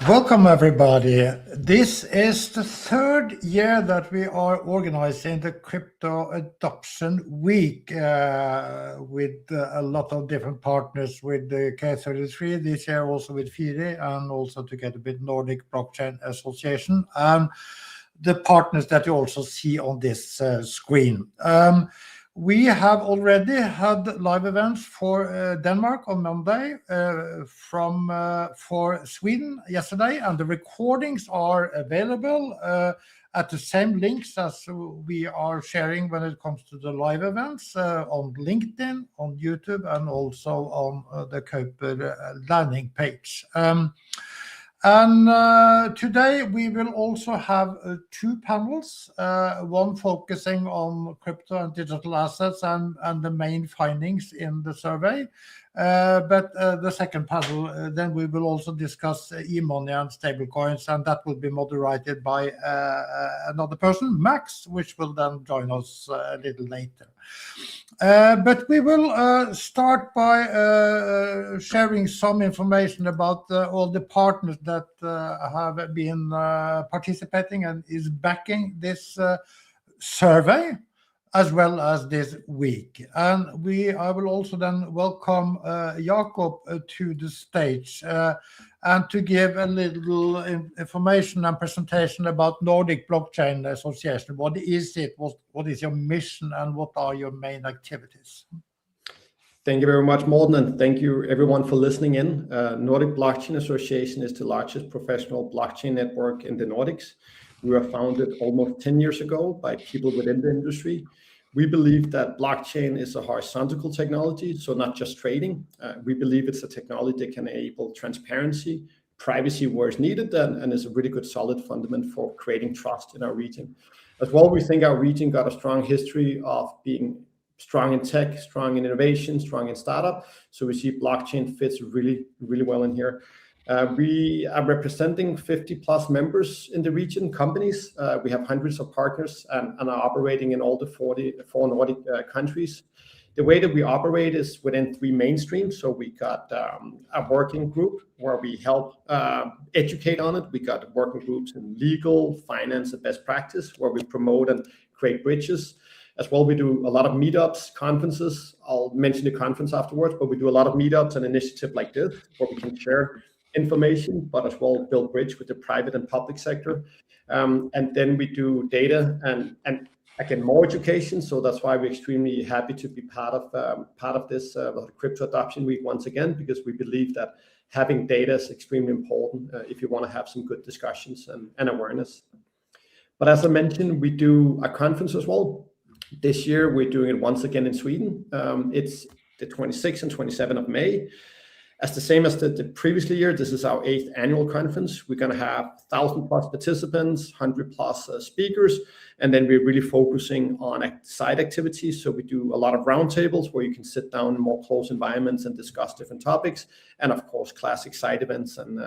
Welcome, everybody. This is the third year that we are organizing the Crypto Adoption Week with a lot of different partners with the K33, this year also with Firi, and also together with Nordic Blockchain Association, and the partners that you also see on this screen. We have already had live events for Denmark on Monday, for Sweden yesterday, and the recordings are available at the same links as we are sharing when it comes to the live events on LinkedIn, on YouTube, and also on the Kaupr landing page. Today we will also have two panels, one focusing on crypto and digital assets and the main findings in the survey. But the second panel, then we will also discuss e-money and stablecoins, and that will be moderated by another person, Max, which will then join us a little later. But we will start by sharing some information about all the partners that have been participating and is backing this survey, as well as this week. And I will also then welcome Jakob to the stage and to give a little information and presentation about Nordic Blockchain Association. What is it? What is your mission, and what are your main activities? Thank you very much, Morten, and thank you everyone for listening in. Nordic Blockchain Association is the largest professional blockchain network in the Nordics. We were founded almost 10 years ago by people within the industry. We believe that blockchain is a horizontal technology, so not just trading. We believe it's a technology that can enable transparency, privacy where it's needed, and is a really good solid fundament for creating trust in our region. As well, we think our region got a strong history of being strong in tech, strong in innovation, strong in startup. So we see blockchain fits really, really well in here. We are representing 50 plus members in the region, companies. We have hundreds of partners and are operating in all the 44 Nordic countries. The way that we operate is within three mainstreams. So we got a working group where we help educate on it. We got working groups in legal, finance, and best practice, where we promote and create bridges. As well, we do a lot of meetups, conferences. I'll mention the conference afterwards, but we do a lot of meetups and initiatives like this, where we can share information, but as well build bridge with the private and public sector. And then we do data and again, more education. So that's why we're extremely happy to be part of this Crypto Adoption Week once again, because we believe that having data is extremely important if you want to have some good discussions and awareness. But as I mentioned, we do a conference as well. This year, we're doing it once again in Sweden. It's the 26th and 27th of May. As the same as the previous year, this is our 8th annual conference. We're going to have 1,000 plus participants, 100 plus speakers, and then we're really focusing on side activities. So we do a lot of roundtables where you can sit down in more close environments and discuss different topics, and of course, classic side events and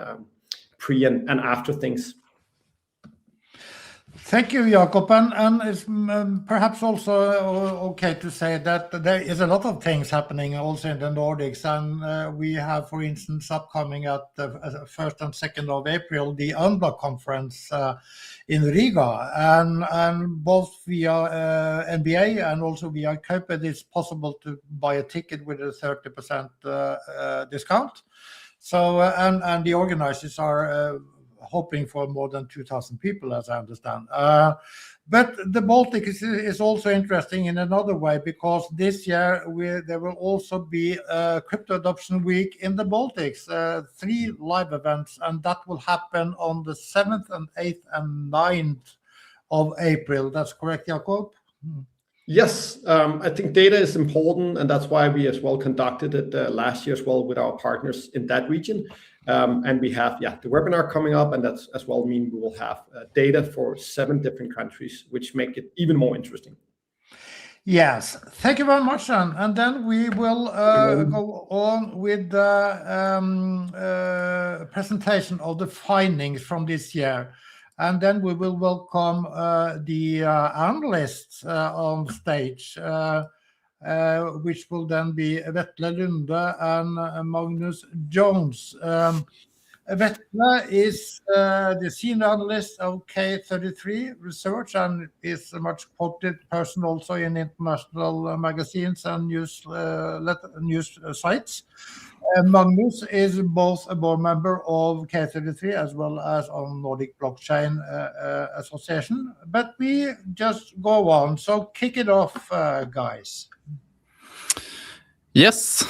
pre and after things. Thank you, Jakob. And it's perhaps also okay to say that there is a lot of things happening also in the Nordics. And we have, for instance, upcoming at the 1st and 2nd of April, the UNBLOCK conference in Riga. And both via NBA and also via Kaupr, it's possible to buy a ticket with a 30% discount. So, and the organizers are hoping for more than 2,000 people, as I understand. But the Baltic is also interesting in another way, because this year there will also be a Crypto Adoption Week in the Baltics, 3 live events, and that will happen on the 7th and 8th and 9th of April. That's correct, Jakob? Yes, I think data is important, and that's why we as well conducted it last year as well with our partners in that region. And we have, the webinar coming up, and that's as well mean we will have data for 7 different countries, which make it even more interesting. Yes, thank you very much, Sean. And then we will go on with the presentation of the findings from this year. And then we will welcome the analysts on stage, which will then be Vetle Lunde and Magnus Jones. Vetle is the senior analyst of K33 Research and is a much quoted person also in international magazines and news sites. Magnus is both a board member of K33 as well as on Nordic Blockchain Association. But we just go on. So kick it off, guys. Yes.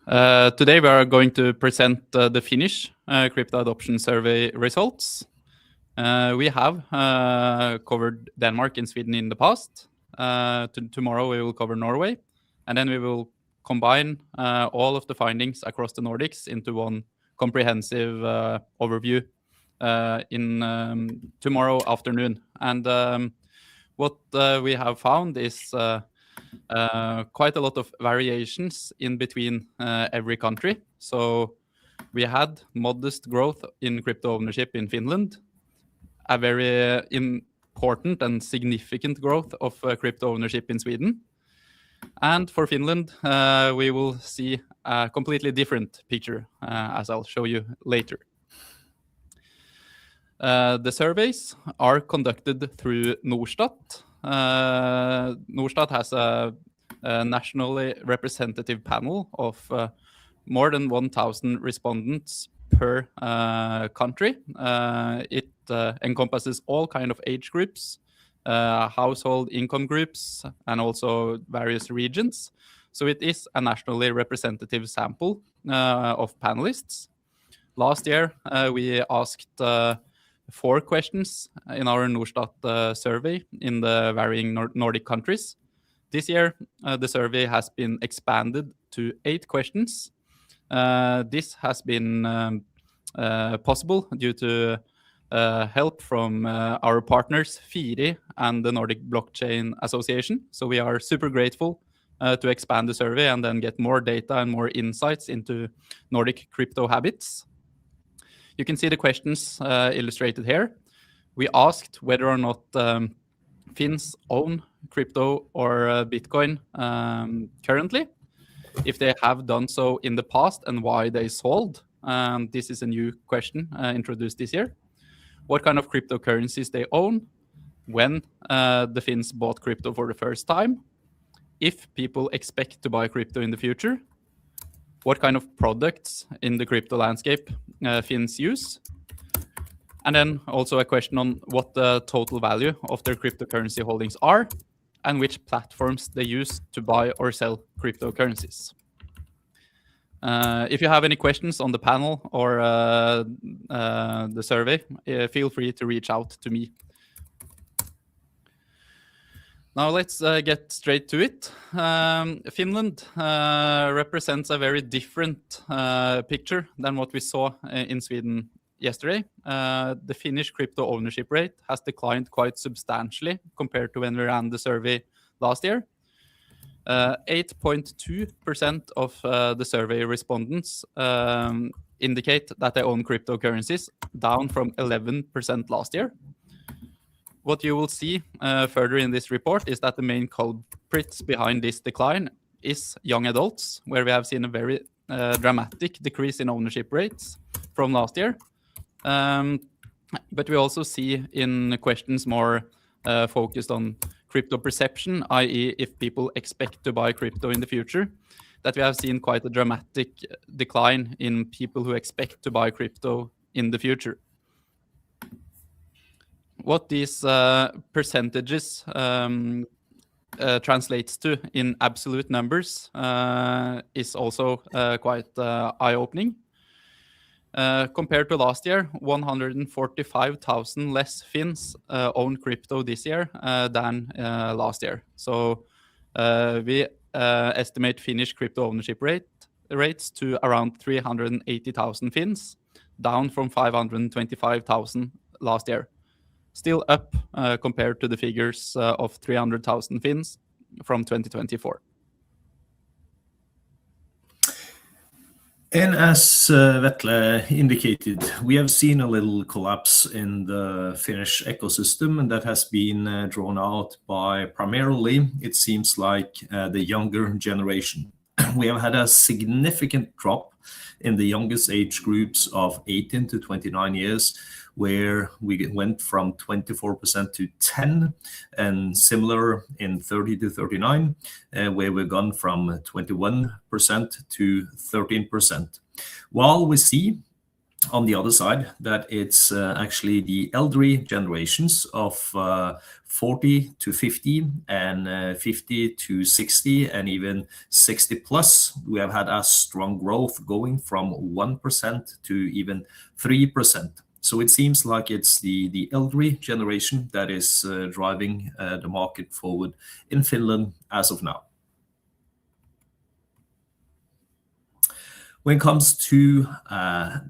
Today we are going to present the Finnish crypto adoption survey results. We have covered Denmark and Sweden in the past. Tomorrow we will cover Norway, and then we will combine all of the findings across the Nordics into one comprehensive overview in tomorrow afternoon. And what we have found is quite a lot of variations in between every country. So we had modest growth in crypto ownership in Finland, a very important and significant growth of crypto ownership in Sweden. And for Finland, we will see a completely different picture, as I'll show you later. The surveys are conducted through Norstat. Norstat has a nationally representative panel of more than 1,000 respondents per country. It encompasses all kind of age groups, household income groups, and also various regions. So it is a nationally representative sample of panelists. Last year, we asked 4 questions in our Norstat survey in the varying Nordic countries. This year, the survey has been expanded to 8 questions. This has been possible due to help from our partners Firi and the Nordic Blockchain Association. So we are super grateful to expand the survey and then get more data and more insights into Nordic crypto habits. You can see the questions illustrated here. We asked whether or not Finns own crypto or Bitcoin currently, if they have done so in the past and why they sold. This is a new question introduced this year. What kind of cryptocurrencies they own, when the Finns bought crypto for the first time, if people expect to buy crypto in the future, what kind of products in the crypto landscape Finns use, and then also a question on what the total value of their cryptocurrency holdings are and which platforms they use to buy or sell cryptocurrencies. If you have any questions on the panel or the survey, feel free to reach out to me. Now let's get straight to it. Finland represents a very different picture than what we saw in Sweden yesterday. The Finnish crypto ownership rate has declined quite substantially compared to when we ran the survey last year. 8.2% of the survey respondents indicate that they own cryptocurrencies, down from 11% last year. What you will see further in this report is that the main culprits behind this decline is young adults, where we have seen a very dramatic decrease in ownership rates from last year. But we also see in questions more focused on crypto perception, i.e. if people expect to buy crypto in the future, that we have seen quite a dramatic decline in people who expect to buy crypto in the future. What these percentages translates to in absolute numbers is also quite eye-opening. Compared to last year, 145,000 less Finns own crypto this year than last year. So we estimate Finnish crypto ownership rates to around 380,000 Finns, down from 525,000 last year. Still up compared to the figures of 300,000 Finns from 2024. And as Vetle indicated, we have seen a little collapse in the Finnish ecosystem, and that has been drawn out by primarily, it seems like, the younger generation. we have had a significant drop in the youngest age groups of 18 to 29 years, where we went from 24% to 10, and similar in 30 to 39, where we've gone from 21% to 13%. While we see on the other side that it's actually the elderly generations of 40 to 50 and 50 to 60 and even 60 plus, we have had a strong growth going from 1% to even 3%. So it seems like it's the elderly generation that is driving the market forward in Finland as of now. When it comes to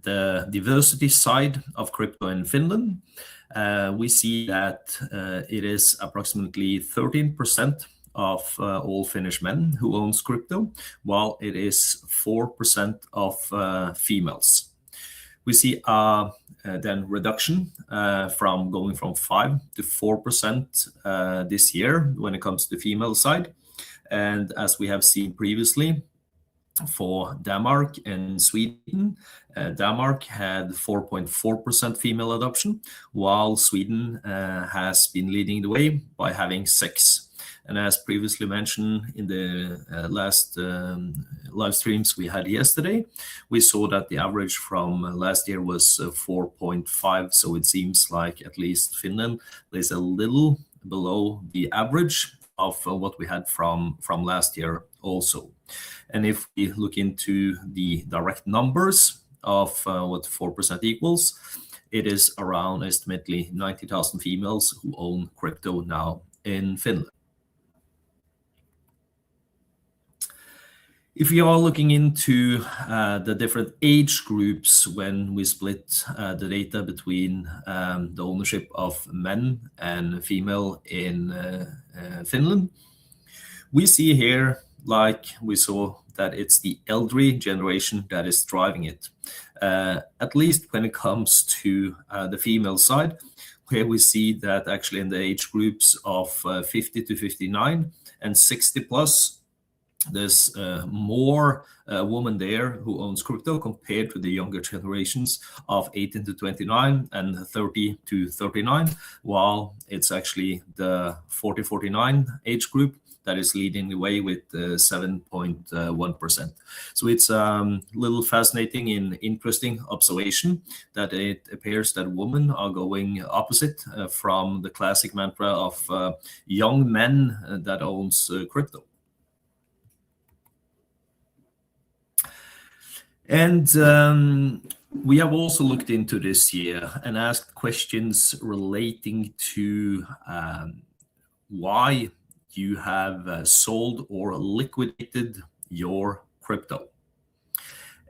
the diversity side of crypto in Finland, we see that it is approximately 13% of all Finnish men who owns crypto, while it is 4% of females. We see a then reduction from going from 5 to 4% this year when it comes to the female side. And as we have seen previously, for Denmark and Sweden, Denmark had 4.4% female adoption, while Sweden has been leading the way by having 6%. And as previously mentioned in the last live streams we had yesterday, we saw that the average from last year was 4.5. So it seems like at least Finland is a little below the average of what we had from last year also. And if we look into the direct numbers of what 4% equals, it is around estimately 90,000 females who own crypto now in Finland. If you are looking into the different age groups when we split the data between the ownership of men and female in Finland, we see here, like we saw, that it's the elderly generation that is driving it. At least when it comes to the female side, where we see that actually in the age groups of 50 to 59 and 60 plus, there's more women there who owns crypto compared to the younger generations of 18 to 29 and 30 to 39, while it's actually the 40-49 age group that is leading the way with 7.1%. So it's a little fascinating and interesting observation that it appears that women are going opposite from the classic mantra of young men that owns crypto. And we have also looked into this year and asked questions relating to why you have sold or liquidated your crypto.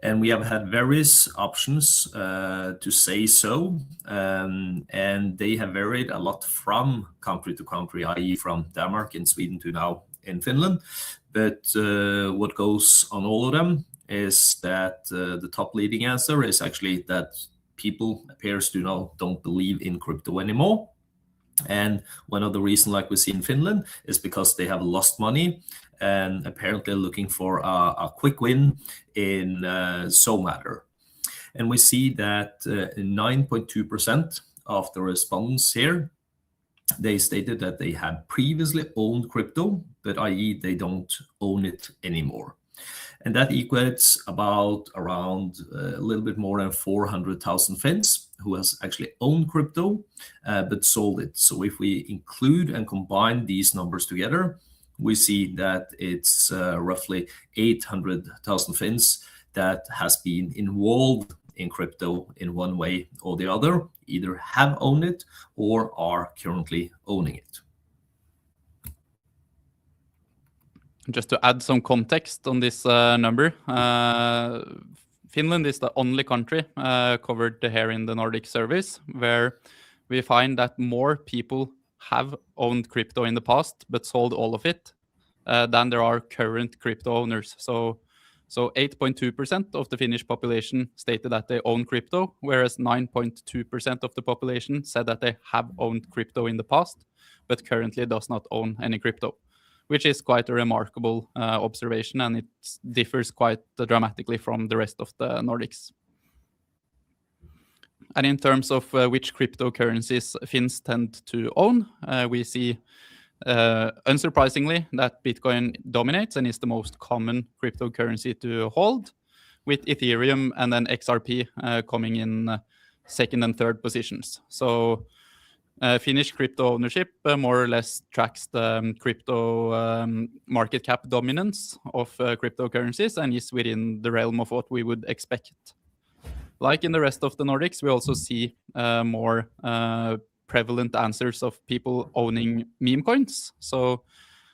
And we have had various options to say so, and they have varied a lot from country to country, i.e. from Denmark and Sweden to now in Finland. But what goes on all of them is that the top leading answer is actually that people appears to don't believe in crypto anymore. And one of the reasons, like we see in Finland, is because they have lost money and apparently looking for a quick win in so matter. And we see that 9.2% of the respondents here, they stated that they had previously owned crypto, but i.e. they don't own it anymore. And that equates around a little bit more than 400,000 Finns who has actually owned crypto, but sold it. So if we include and combine these numbers together, we see that it's roughly 800,000 Finns that has been involved in crypto in one way or the other, either have owned it or are currently owning it. Just to add some context on this number, Finland is the only country covered here in the Nordic service where we find that more people have owned crypto in the past but sold all of it than there are current crypto owners. So 8.2% of the Finnish population stated that they own crypto, whereas 9.2% of the population said that they have owned crypto in the past but currently does not own any crypto, which is quite a remarkable observation, and it differs quite dramatically from the rest of the Nordics. And in terms of which cryptocurrencies Finns tend to own, we see, unsurprisingly, that Bitcoin dominates and is the most common cryptocurrency to hold, with Ethereum and then XRP coming in second and third positions. So Finnish crypto ownership more or less tracks the crypto market cap dominance of cryptocurrencies and is within the realm of what we would expect. Like in the rest of the Nordics, we also see more prevalent answers of people owning meme coins. So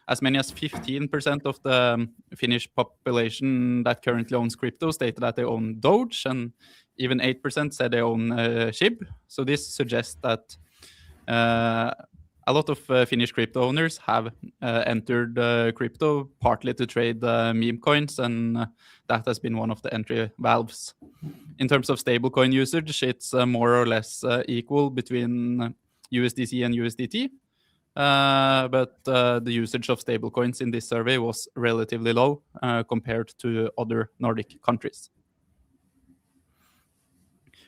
as many as 15% of the Finnish population that currently owns crypto stated that they own Doge, and even 8% said they own SHIB. So this suggests that a lot of Finnish crypto owners have entered crypto partly to trade meme coins, and that has been one of the entry valves. In terms of stablecoin usage, it's more or less equal between USDC and USDT, but the usage of stablecoins in this survey was relatively low compared to other Nordic countries.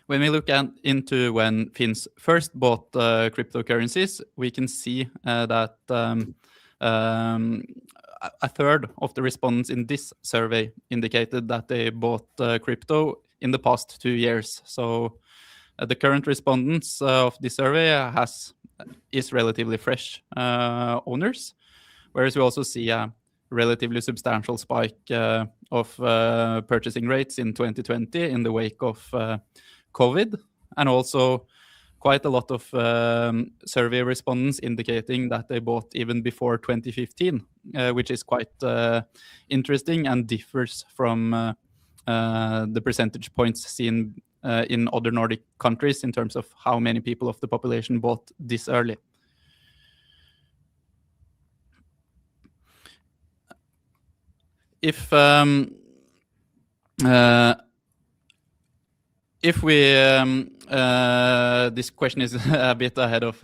When we look into when Finns first bought cryptocurrencies, we can see that a third of the respondents in this survey indicated that they bought crypto in the past 2 years. So the current respondents of this survey is relatively fresh owners, whereas we also see a relatively substantial spike of purchasing rates in 2020 in the wake of COVID, and also quite a lot of survey respondents indicating that they bought even before 2015, which is quite interesting and differs from the percentage points seen in other Nordic countries in terms of how many people of the population bought this early. If this question is a bit ahead of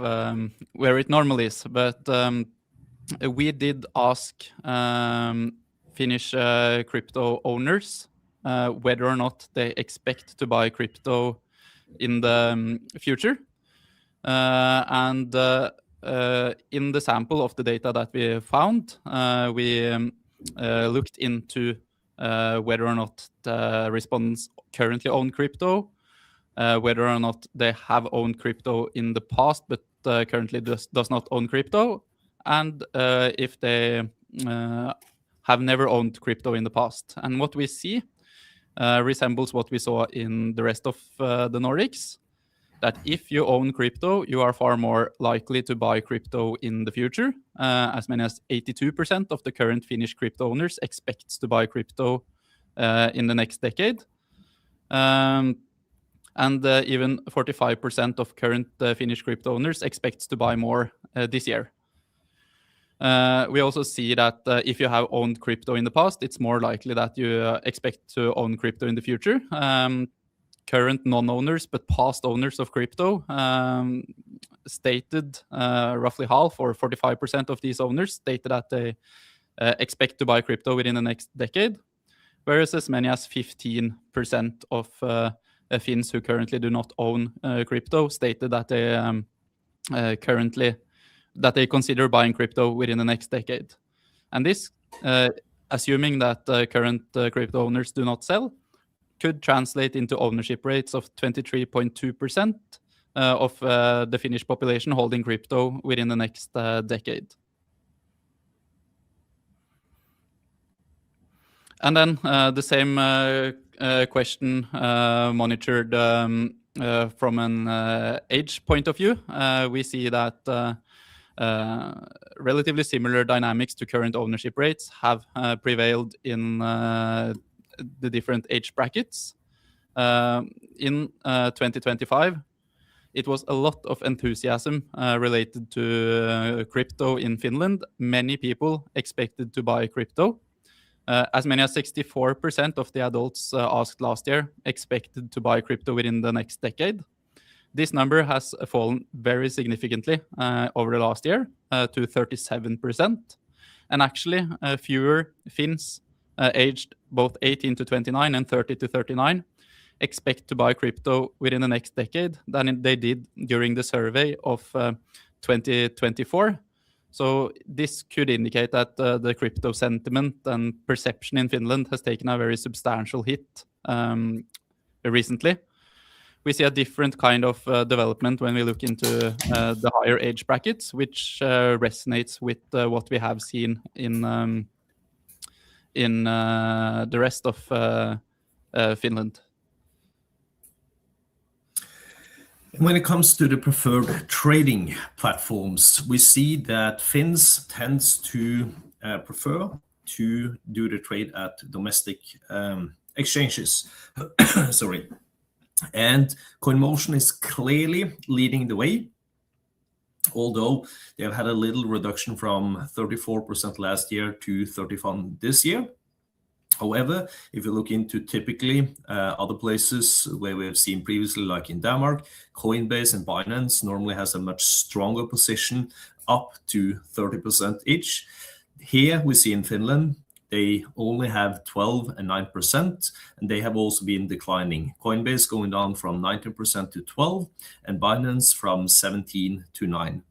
where it normally is, but we did ask Finnish crypto owners whether or not they expect to buy crypto in the future. And in the sample of the data that we found, we looked into whether or not the respondents currently own crypto, whether or not they have owned crypto in the past but currently does not own crypto, and if they have never owned crypto in the past. And what we see resembles what we saw in the rest of the Nordics, that if you own crypto, you are far more likely to buy crypto in the future. As many as 82% of the current Finnish crypto owners expects to buy crypto in the next decade. And even 45% of current Finnish crypto owners expects to buy more this year. We also see that if you have owned crypto in the past, it's more likely that you expect to own crypto in the future. Current non-owners but past owners of crypto stated roughly half, or 45% of these owners stated that they expect to buy crypto within the next decade, whereas as many as 15% of Finns who currently do not own crypto stated that they consider buying crypto within the next decade. And this, assuming that current crypto owners do not sell, could translate into ownership rates of 23.2% of the Finnish population holding crypto within the next decade. And then the same question monitored from an age point of view. We see that relatively similar dynamics to current ownership rates have prevailed in the different age brackets. In 2025, it was a lot of enthusiasm related to crypto in Finland. Many people expected to buy crypto. As many as 64% of the adults asked last year expected to buy crypto within the next decade. This number has fallen very significantly over the last year to 37%. And actually, fewer Finns aged both 18 to 29 and 30 to 39 expect to buy crypto within the next decade than they did during the survey of 2024. So this could indicate that the crypto sentiment and perception in Finland has taken a very substantial hit recently. We see a different kind of development when we look into the higher age brackets, which resonates with what we have seen in the rest of Finland. When it comes to the preferred trading platforms, we see that Finns tends to prefer to do the trade at domestic exchanges. Sorry. And CoinMotion is clearly leading the way, although they have had a little reduction from 34% last year to 31% this year. However, if you look into typically other places where we have seen previously, like in Denmark, Coinbase and Binance normally has a much stronger position, up to 30% each. Here we see in Finland, they only have 12 and 9%, and they have also been declining. Coinbase going down from 19% to 12%, and Binance from 17% to 9%.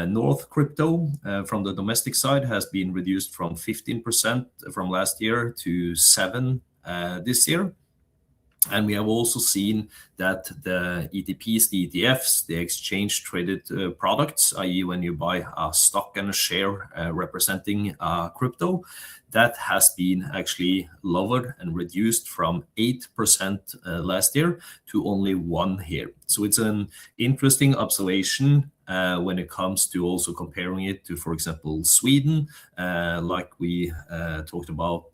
North Crypto from the domestic side has been reduced from 15% from last year to 7% this year. And we have also seen that the ETPs, the ETFs, the exchange traded products, i.e. when you buy a stock and a share representing crypto, that has been actually lowered and reduced from 8% last year to only 1% here. So it's an interesting observation when it comes to also comparing it to, for example, Sweden, like we talked about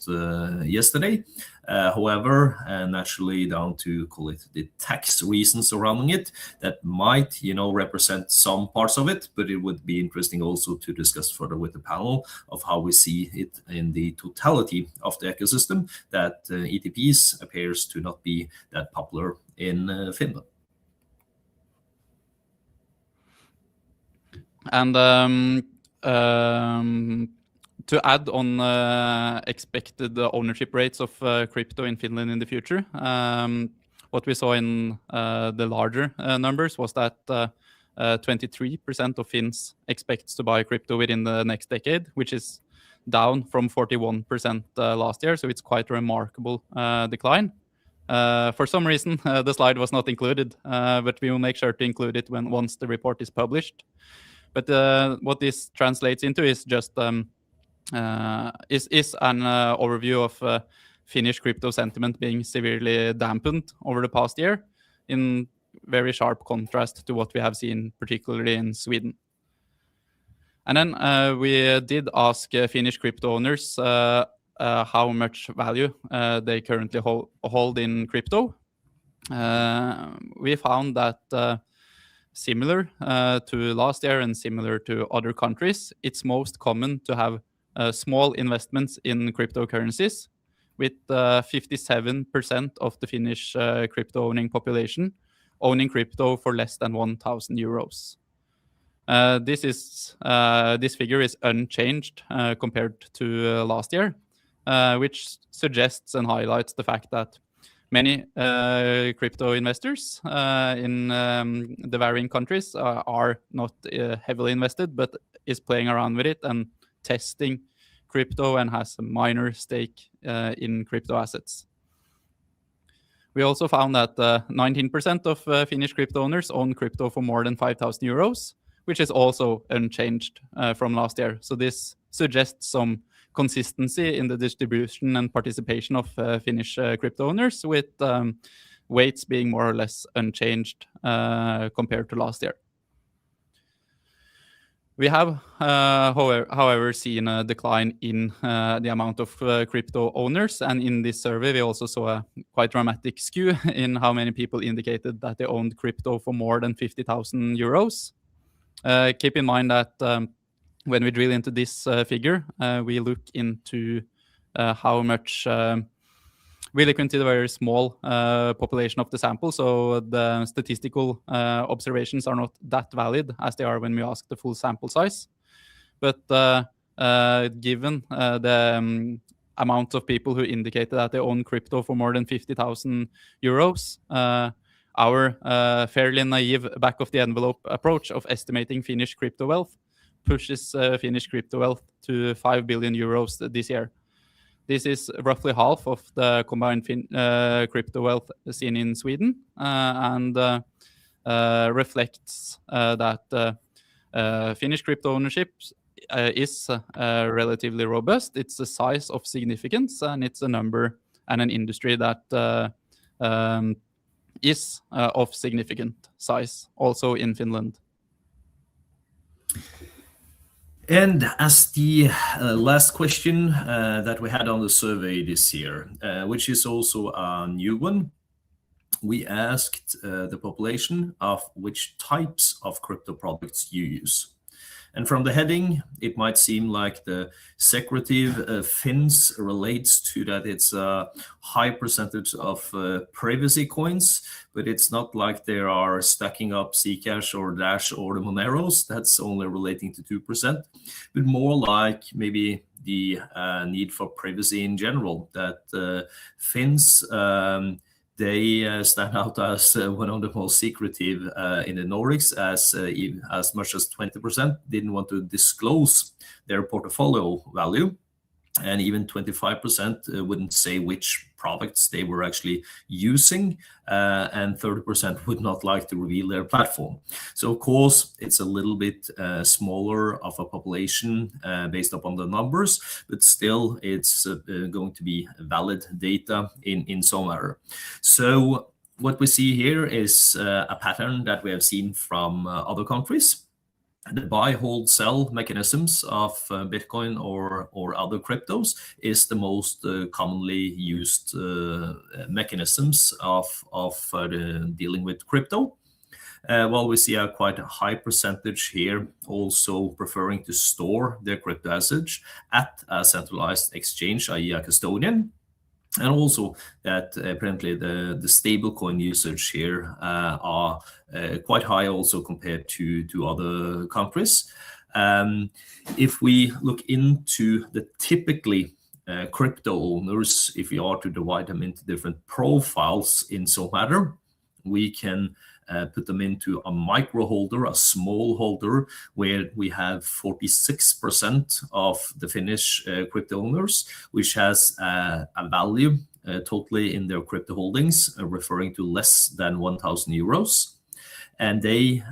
yesterday. However, naturally down to call it the tax reasons surrounding it, that might, represent some parts of it, but it would be interesting also to discuss further with the panel of how we see it in the totality of the ecosystem, that ETPs appears to not be that popular in Finland. And to add on expected ownership rates of crypto in Finland in the future, what we saw in the larger numbers was that 23% of Finns expects to buy crypto within the next decade, which is down from 41% last year. So it's quite a remarkable decline. For some reason, the slide was not included, but we will make sure to include it once the report is published. But what this translates into is just is an overview of Finnish crypto sentiment being severely dampened over the past year, in very sharp contrast to what we have seen, particularly in Sweden. And then we did ask Finnish crypto owners how much value they currently hold in crypto. We found that similar to last year and similar to other countries, it's most common to have small investments in cryptocurrencies, with 57% of the Finnish crypto owning population owning crypto for less than 1,000 euros. This figure is unchanged compared to last year, which suggests and highlights the fact that many crypto investors in the varying countries are not heavily invested, but is playing around with it and testing crypto and has a minor stake in crypto assets. We also found that 19% of Finnish crypto owners own crypto for more than 5,000 euros, which is also unchanged from last year. So this suggests some consistency in the distribution and participation of Finnish crypto owners, with weights being more or less unchanged compared to last year. We have, however, seen a decline in the amount of crypto owners, and in this survey we also saw a quite dramatic skew in how many people indicated that they owned crypto for more than 50,000 euros. Keep in mind that when we drill into this figure, we look into how much we look into the very small population of the sample, so the statistical observations are not that valid as they are when we ask the full sample size. But given the amount of people who indicated that they own crypto for more than 50,000 euros. Our fairly naive back-of-the-envelope approach of estimating Finnish crypto wealth pushes Finnish crypto wealth to 5 billion euros this year. This is roughly half of the combined crypto wealth seen in Sweden, and reflects that Finnish crypto ownership is relatively robust. It's a size of significance, and it's a number and an industry that is of significant size also in Finland. And as the last question that we had on the survey this year, which is also a new one, we asked the population of which types of crypto products you use. And from the heading, it might seem like the secretive Finns relates to that it's a high percentage of privacy coins, but it's not like they are stacking up Zcash or Dash or the Moneros. That's only relating to 2%, but more like maybe the need for privacy in general, that Finns, they stand out as one of the most secretive in the Nordics, as much as 20% didn't want to disclose their portfolio value, and even 25% wouldn't say which products they were actually using, and 30% would not like to reveal their platform. So of course, it's a little bit smaller of a population based upon the numbers, but still it's going to be valid data in some matter. So what we see here is a pattern that we have seen from other countries. The buy, hold, sell mechanisms of Bitcoin or other cryptos is the most commonly used mechanisms of dealing with crypto. While we see a quite high percentage here also preferring to store their crypto assets at a centralized exchange, i.e. a custodian. And also that apparently the stablecoin usage here are quite high also compared to other countries. If we look into the typically crypto owners, if we are to divide them into different profiles in some matter, we can put them into a micro holder, a small holder, where we have 46% of the Finnish crypto owners, which has a value totally in their crypto holdings, referring to less than 1,000 euros. And they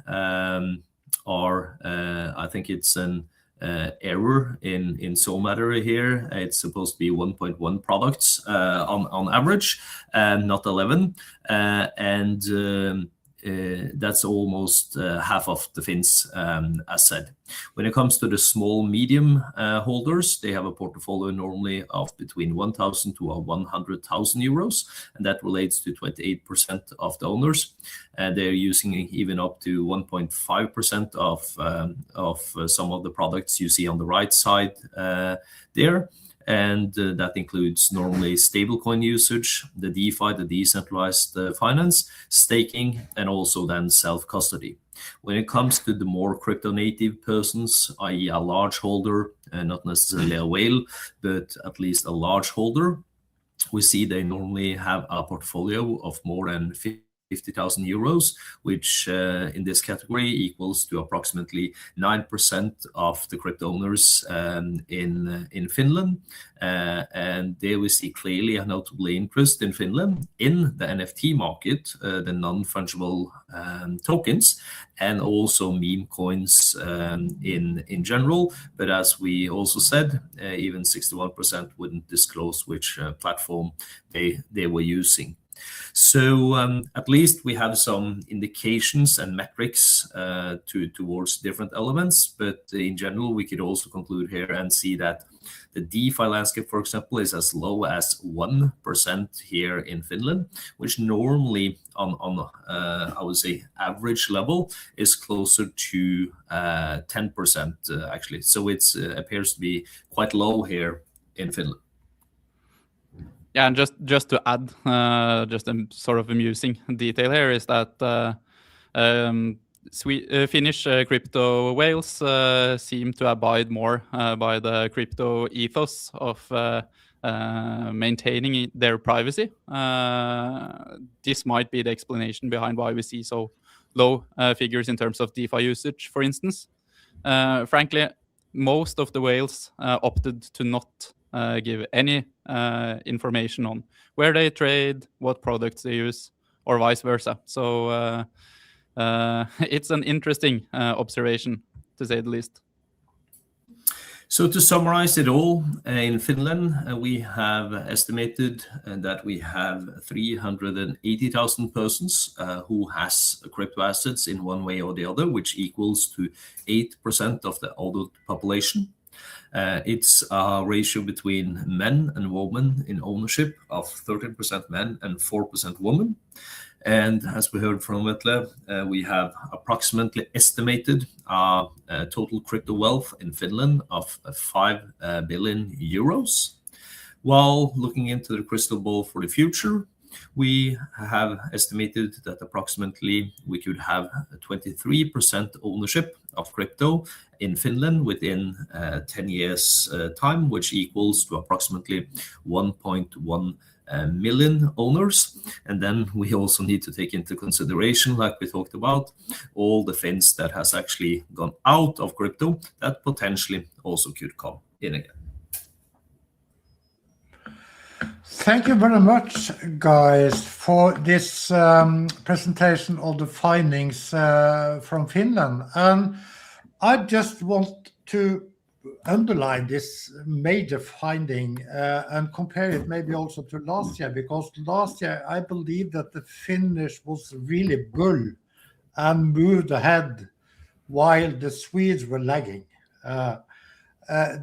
are, I think it's an error in some matter here. It's supposed to be 1.1 products on average, not 11. That's almost half of the Finns, as said. When it comes to the small medium holders, they have a portfolio normally of between 1,000 to 100,000 euros, and that relates to 28% of the owners. And they're using even up to 1.5% of some of the products you see on the right side there. And that includes normally stablecoin usage, the DeFi, the decentralized finance, staking, and also then self-custody. When it comes to the more crypto-native persons, i.e. a large holder, not necessarily a whale, but at least a large holder, we see they normally have a portfolio of more than 50,000 euros, which in this category equals to approximately 9% of the crypto owners in Finland. And there we see clearly a notable interest in Finland in the NFT market, the non-fungible tokens, and also meme coins in general. But as we also said, even 61% wouldn't disclose which platform they were using. So at least we have some indications and metrics towards different elements, but in general we could also conclude here and see that the DeFi landscape, for example, is as low as 1% here in Finland, which normally on I would say average level is closer to 10% actually. So it appears to be quite low here in Finland. Yeah, and just to add, just a sort of amusing detail here is that Finnish crypto whales seem to abide more by the crypto ethos of maintaining their privacy. This might be the explanation behind why we see so low figures in terms of DeFi usage, for instance. Frankly, most of the whales opted to not give any information on where they trade, what products they use, or vice versa. So it's an interesting observation, to say the least. So to summarize it all, in Finland, we have estimated that we have 380,000 persons who has crypto assets in one way or the other, which equals to 8% of the adult population. It's a ratio between men and women in ownership of 13% men and 4% women. And as we heard from Vetle, we have approximately estimated total crypto wealth in Finland of 5 billion euros. While looking into the crystal ball for the future, we have estimated that approximately we could have 23% ownership of crypto in Finland within 10 years time, which equals to approximately 1.1 million owners. And then we also need to take into consideration, like we talked about, all the Finns that has actually gone out of crypto that potentially also could come in again. Thank you very much, guys, for this presentation of the findings from Finland. And I just want to underline this major finding and compare it maybe also to last year, because last year I believe that the Finnish was really bull and moved ahead while the Swedes were lagging.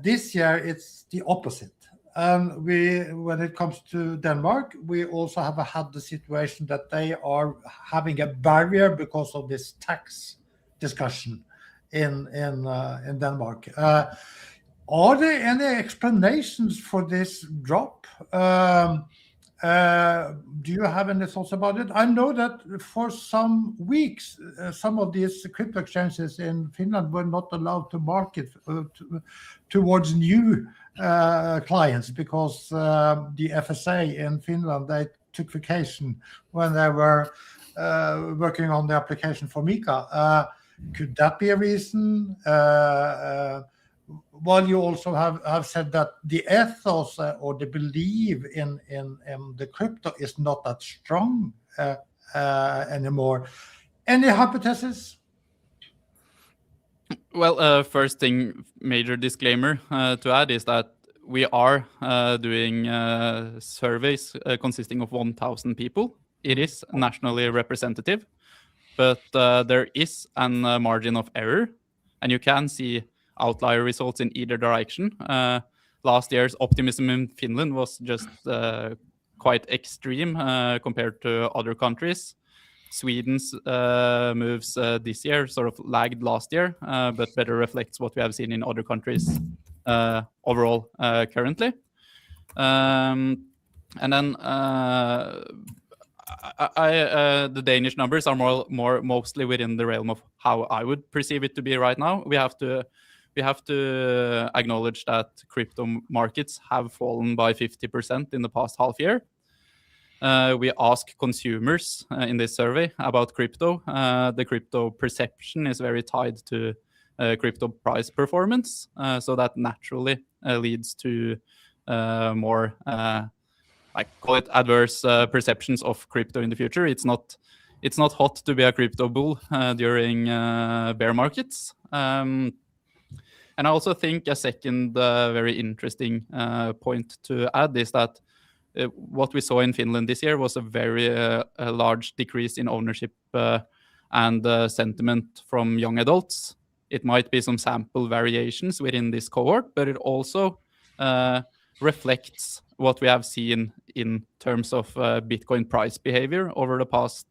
This year it's the opposite. And when it comes to Denmark, we also have had the situation that they are having a barrier because of this tax discussion in Denmark. Are there any explanations for this drop? Do you have any thoughts about it? I know that for some weeks, some of these crypto exchanges in Finland were not allowed to market towards new clients because the FSA in Finland, they took vacation when they were working on the application for MiCA. Could that be a reason? While you also have said that the ethos or the belief in the crypto is not that strong anymore. Any hypothesis? Well, first thing, major disclaimer to add is that we are doing surveys consisting of 1,000 people. It is nationally representative, but there is a margin of error, and you can see outlier results in either direction. Last year's optimism in Finland was just quite extreme compared to other countries. Sweden's moves this year sort of lagged last year, but better reflects what we have seen in other countries overall currently. And then the Danish numbers are more mostly within the realm of how I would perceive it to be right now. We have to acknowledge that crypto markets have fallen by 50% in the past half year. We ask consumers in this survey about crypto. The crypto perception is very tied to crypto price performance, so that naturally leads to more call it adverse perceptions of crypto in the future. It's not hot to be a crypto bull during bear markets. And I also think a second very interesting point to add is that what we saw in Finland this year was a very large decrease in ownership and sentiment from young adults. It might be some sample variations within this cohort, but it also reflects what we have seen in terms of Bitcoin price behavior over the past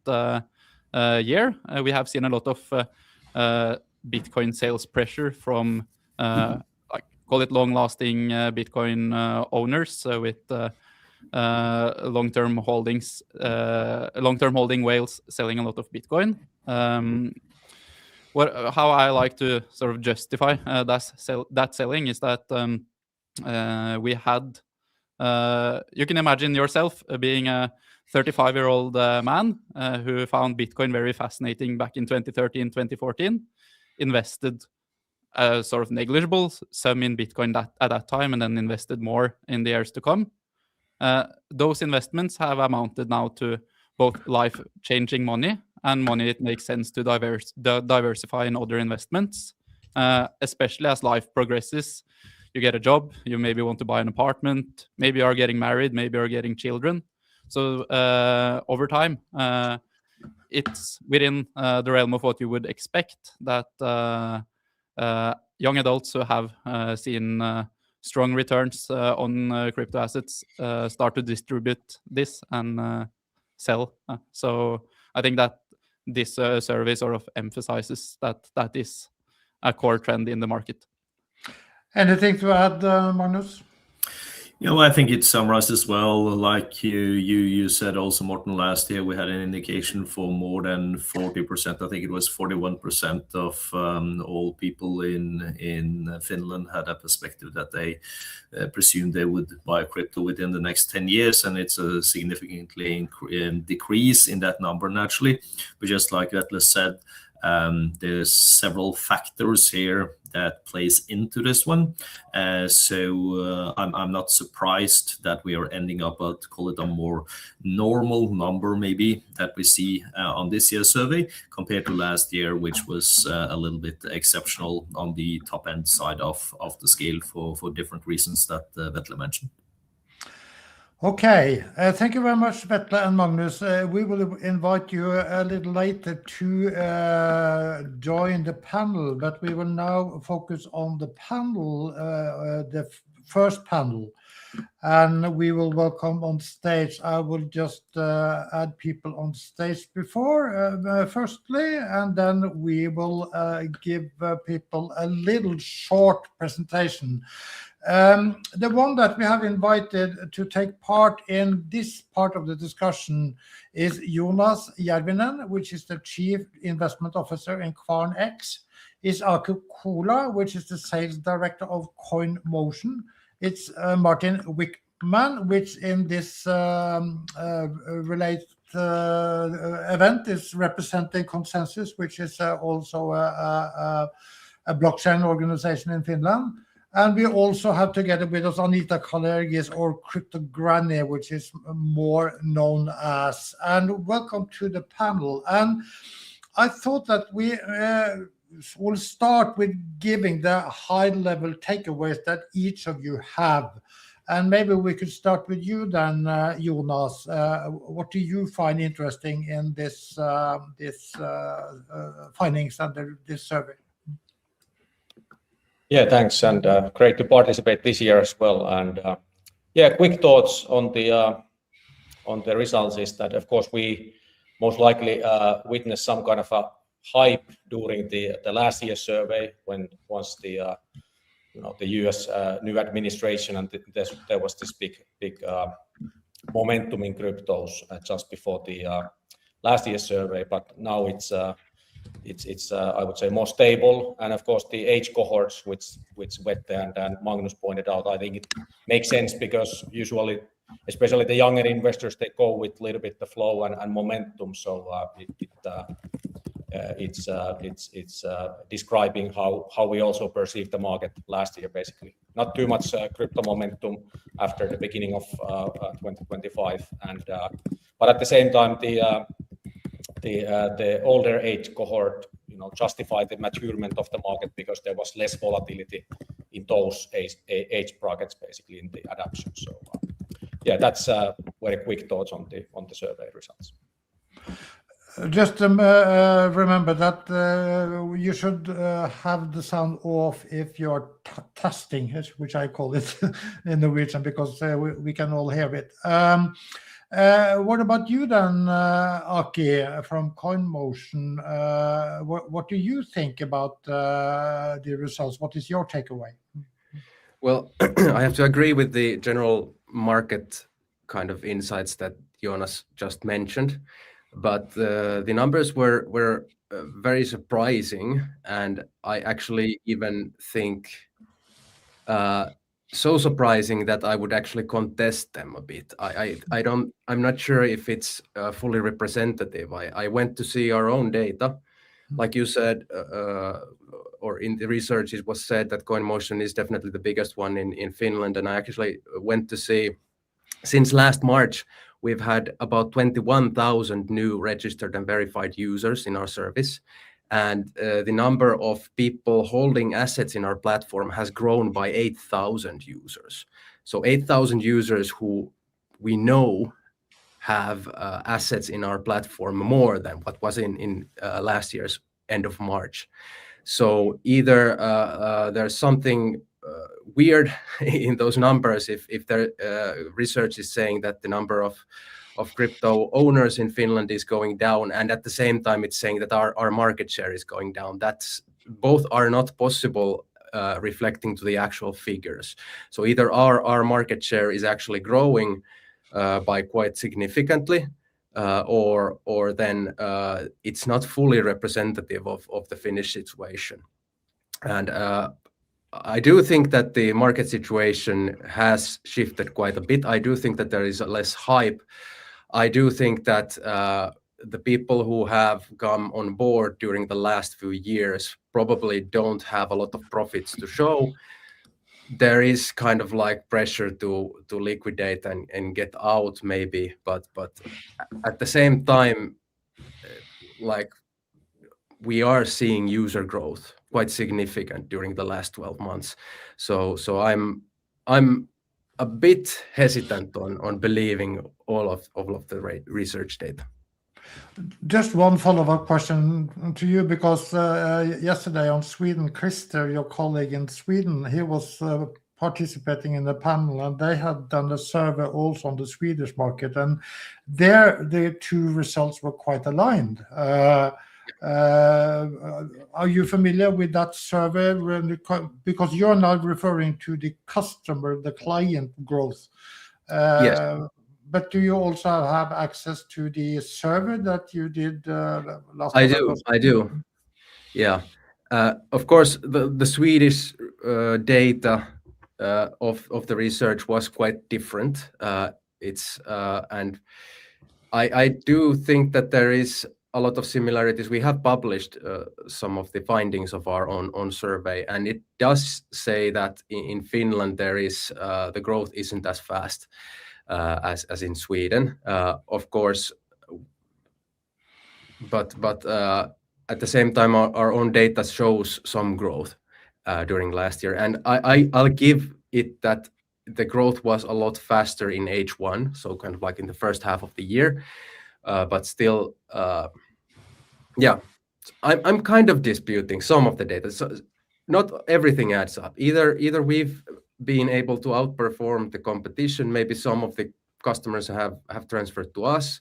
year. We have seen a lot of Bitcoin sales pressure from call it long-lasting Bitcoin owners with long-term holding whales selling a lot of Bitcoin. how I like to sort of justify that selling is that we had. You can imagine yourself being a 35-year-old man who found Bitcoin very fascinating back in 2013, 2014, invested a sort of negligible sum in Bitcoin at that time, and then invested more in the years to come. Those investments have amounted now to both life-changing money and money it makes sense to diversify in other investments, especially as life progresses. You get a job, you maybe want to buy an apartment, maybe you are getting married, maybe you're getting children. So over time, it's within the realm of what you would expect that young adults who have seen strong returns on crypto assets start to distribute this and sell. So I think that this survey sort of emphasizes that is a core trend in the market. Anything to add, Magnus? Yeah, well, I think it's summarized as well. Like you said also, Morten, last year we had an indication for more than 40%. I think it was 41% of all people in Finland had a perspective that they presumed they would buy crypto within the next 10 years. And it's a significantly decrease in that number naturally. But just like Atlas said, there's several factors here that plays into this one. So I'm not surprised that we are ending up at, call it a more normal number maybe that we see on this year's survey compared to last year, which was a little bit exceptional on the top end side of the scale for different reasons that Vetle mentioned. Okay, thank you very much, Vetle and Magnus. We will invite you a little later to join the panel, but we will now focus on the panel, the first panel, and we will welcome on stage. I will just add people on stage firstly, and then we will give people a little short presentation. The one that we have invited to take part in this part of the discussion is Jonas Järvinen, which is the Chief Investment Officer in Kvarn X. It's Aku Kola, which is the Sales Director of CoinMotion. It's Martin Wickman, which in this related event is representing Consensus, which is also a blockchain organization in Finland. And we also have together with us Anita Kalergis, or Crypto Granny, which is more known as. And welcome to the panel. And I thought that we will start with giving the high-level takeaways that each of you have. And maybe we could start with you then, Jonas. What do you find interesting in this findings under this survey? Yeah, thanks, and great to participate this year as well. And yeah, quick thoughts on the results is that, of course, we most likely witnessed some kind of a hype during the last year's survey once the U.S. new administration, and there was this big momentum in cryptos just before the last year's survey. But now it's I would say more stable, and of course the age cohorts which Vetle and Magnus pointed out, I think it makes sense because usually, especially the younger investors, they go with a little bit the flow and momentum. So it's describing how we also perceived the market last year, basically. Not too much crypto momentum after the beginning of 2025, and but at the same time the older age cohort, justified the maturement of the market because there was less volatility in those age brackets, basically in the adoption. So yeah, that's very quick thoughts on the survey results. Just remember that you should have the sound off if you're testing, which I call it in Norwegian, because we can all hear it. What about you then, Aki, from CoinMotion? What do you think about the results? What is your takeaway? Well, I have to agree with the general market kind of insights that Jonas just mentioned, but the numbers were very surprising, and I actually even think so surprising that I would actually contest them a bit. I'm not sure if it's fully representative. I went to see our own data, like you said, or in the research it was said that CoinMotion is definitely the biggest one in Finland, and I actually went to see, since last March we've had about 21,000 new registered and verified users in our service. And the number of people holding assets in our platform has grown by 8,000 users. So 8,000 users who we know have assets in our platform more than what was in last year's end of March. So either there's something weird in those numbers if their research is saying that the number of crypto owners in Finland is going down, and at the same time it's saying that our market share is going down. That's both are not possible, reflecting to the actual figures. So either our market share is actually growing by quite significantly, or then it's not fully representative of the Finnish situation. And I do think that the market situation has shifted quite a bit. I do think that there is less hype. I do think that the people who have come on board during the last few years probably don't have a lot of profits to show. There is kind of like pressure to liquidate and get out maybe, but at the same time, like, we are seeing user growth quite significant during the last 12 months. So I'm a bit hesitant on believing all of the research data. Just one follow-up question to you, because yesterday on Sweden, Christer, your colleague in Sweden, he was participating in the panel, and they had done a survey also on the Swedish market, and there the two results were quite aligned. Are you familiar with that survey? Because you're now referring to the customer, the client growth. Yes. But do you also have access to the survey that you did last? I do. Yeah. Of course, the Swedish data of the research was quite different. And I do think that there is a lot of similarities. We have published some of the findings of our own survey, and it does say that in Finland there is the growth isn't as fast as in Sweden, of course, but at the same time our own data shows some growth during last year, and I'll give it that the growth was a lot faster in H1, so kind of like in the first half of the year, but still, yeah, I'm kind of disputing some of the data. So not everything adds up. Either we've been able to outperform the competition, maybe some of the customers have transferred to us,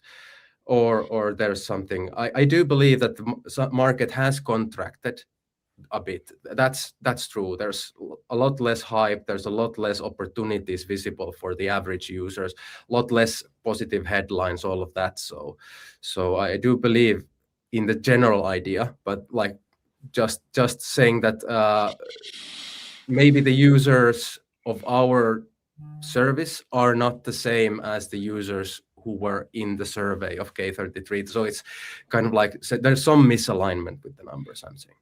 or there's something. I do believe that the market has contracted a bit. That's true. There's a lot less hype. There's a lot less opportunities visible for the average users, a lot less positive headlines, all of that. So I do believe in the general idea, but like just saying that maybe the users of our service are not the same as the users who were in the survey of K33. So it's kind of like, so there's some misalignment with the numbers, I'm saying.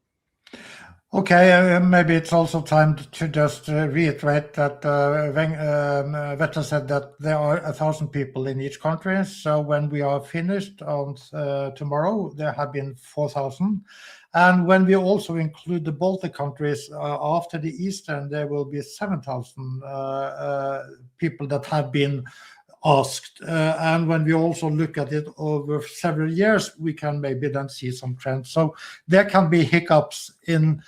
Okay, maybe it's also time to just reiterate that Vetter said that there are 1,000 people in each country. So when we are finished on tomorrow, there have been 4,000. And when we also include the Baltic countries after the Eastern, there will be 7,000 people that have been asked. And when we also look at it over several years, we can maybe then see some trends. So there can be hiccups in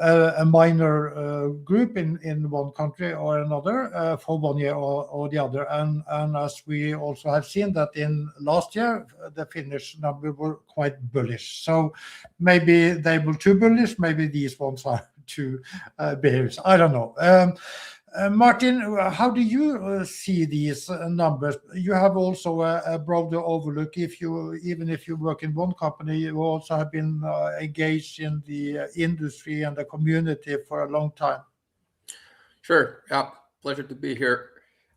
a minor group in one country or another for 1 year or the other. And as we also have seen that in last year, the Finnish number were quite bullish. So maybe they were too bullish, maybe these ones are too bearish. I don't know. Martin, how do you see these numbers? You have also a broader overlook. Even if you work in one company, you also have been engaged in the industry and the community for a long time. Sure. Yeah. Pleasure to be here.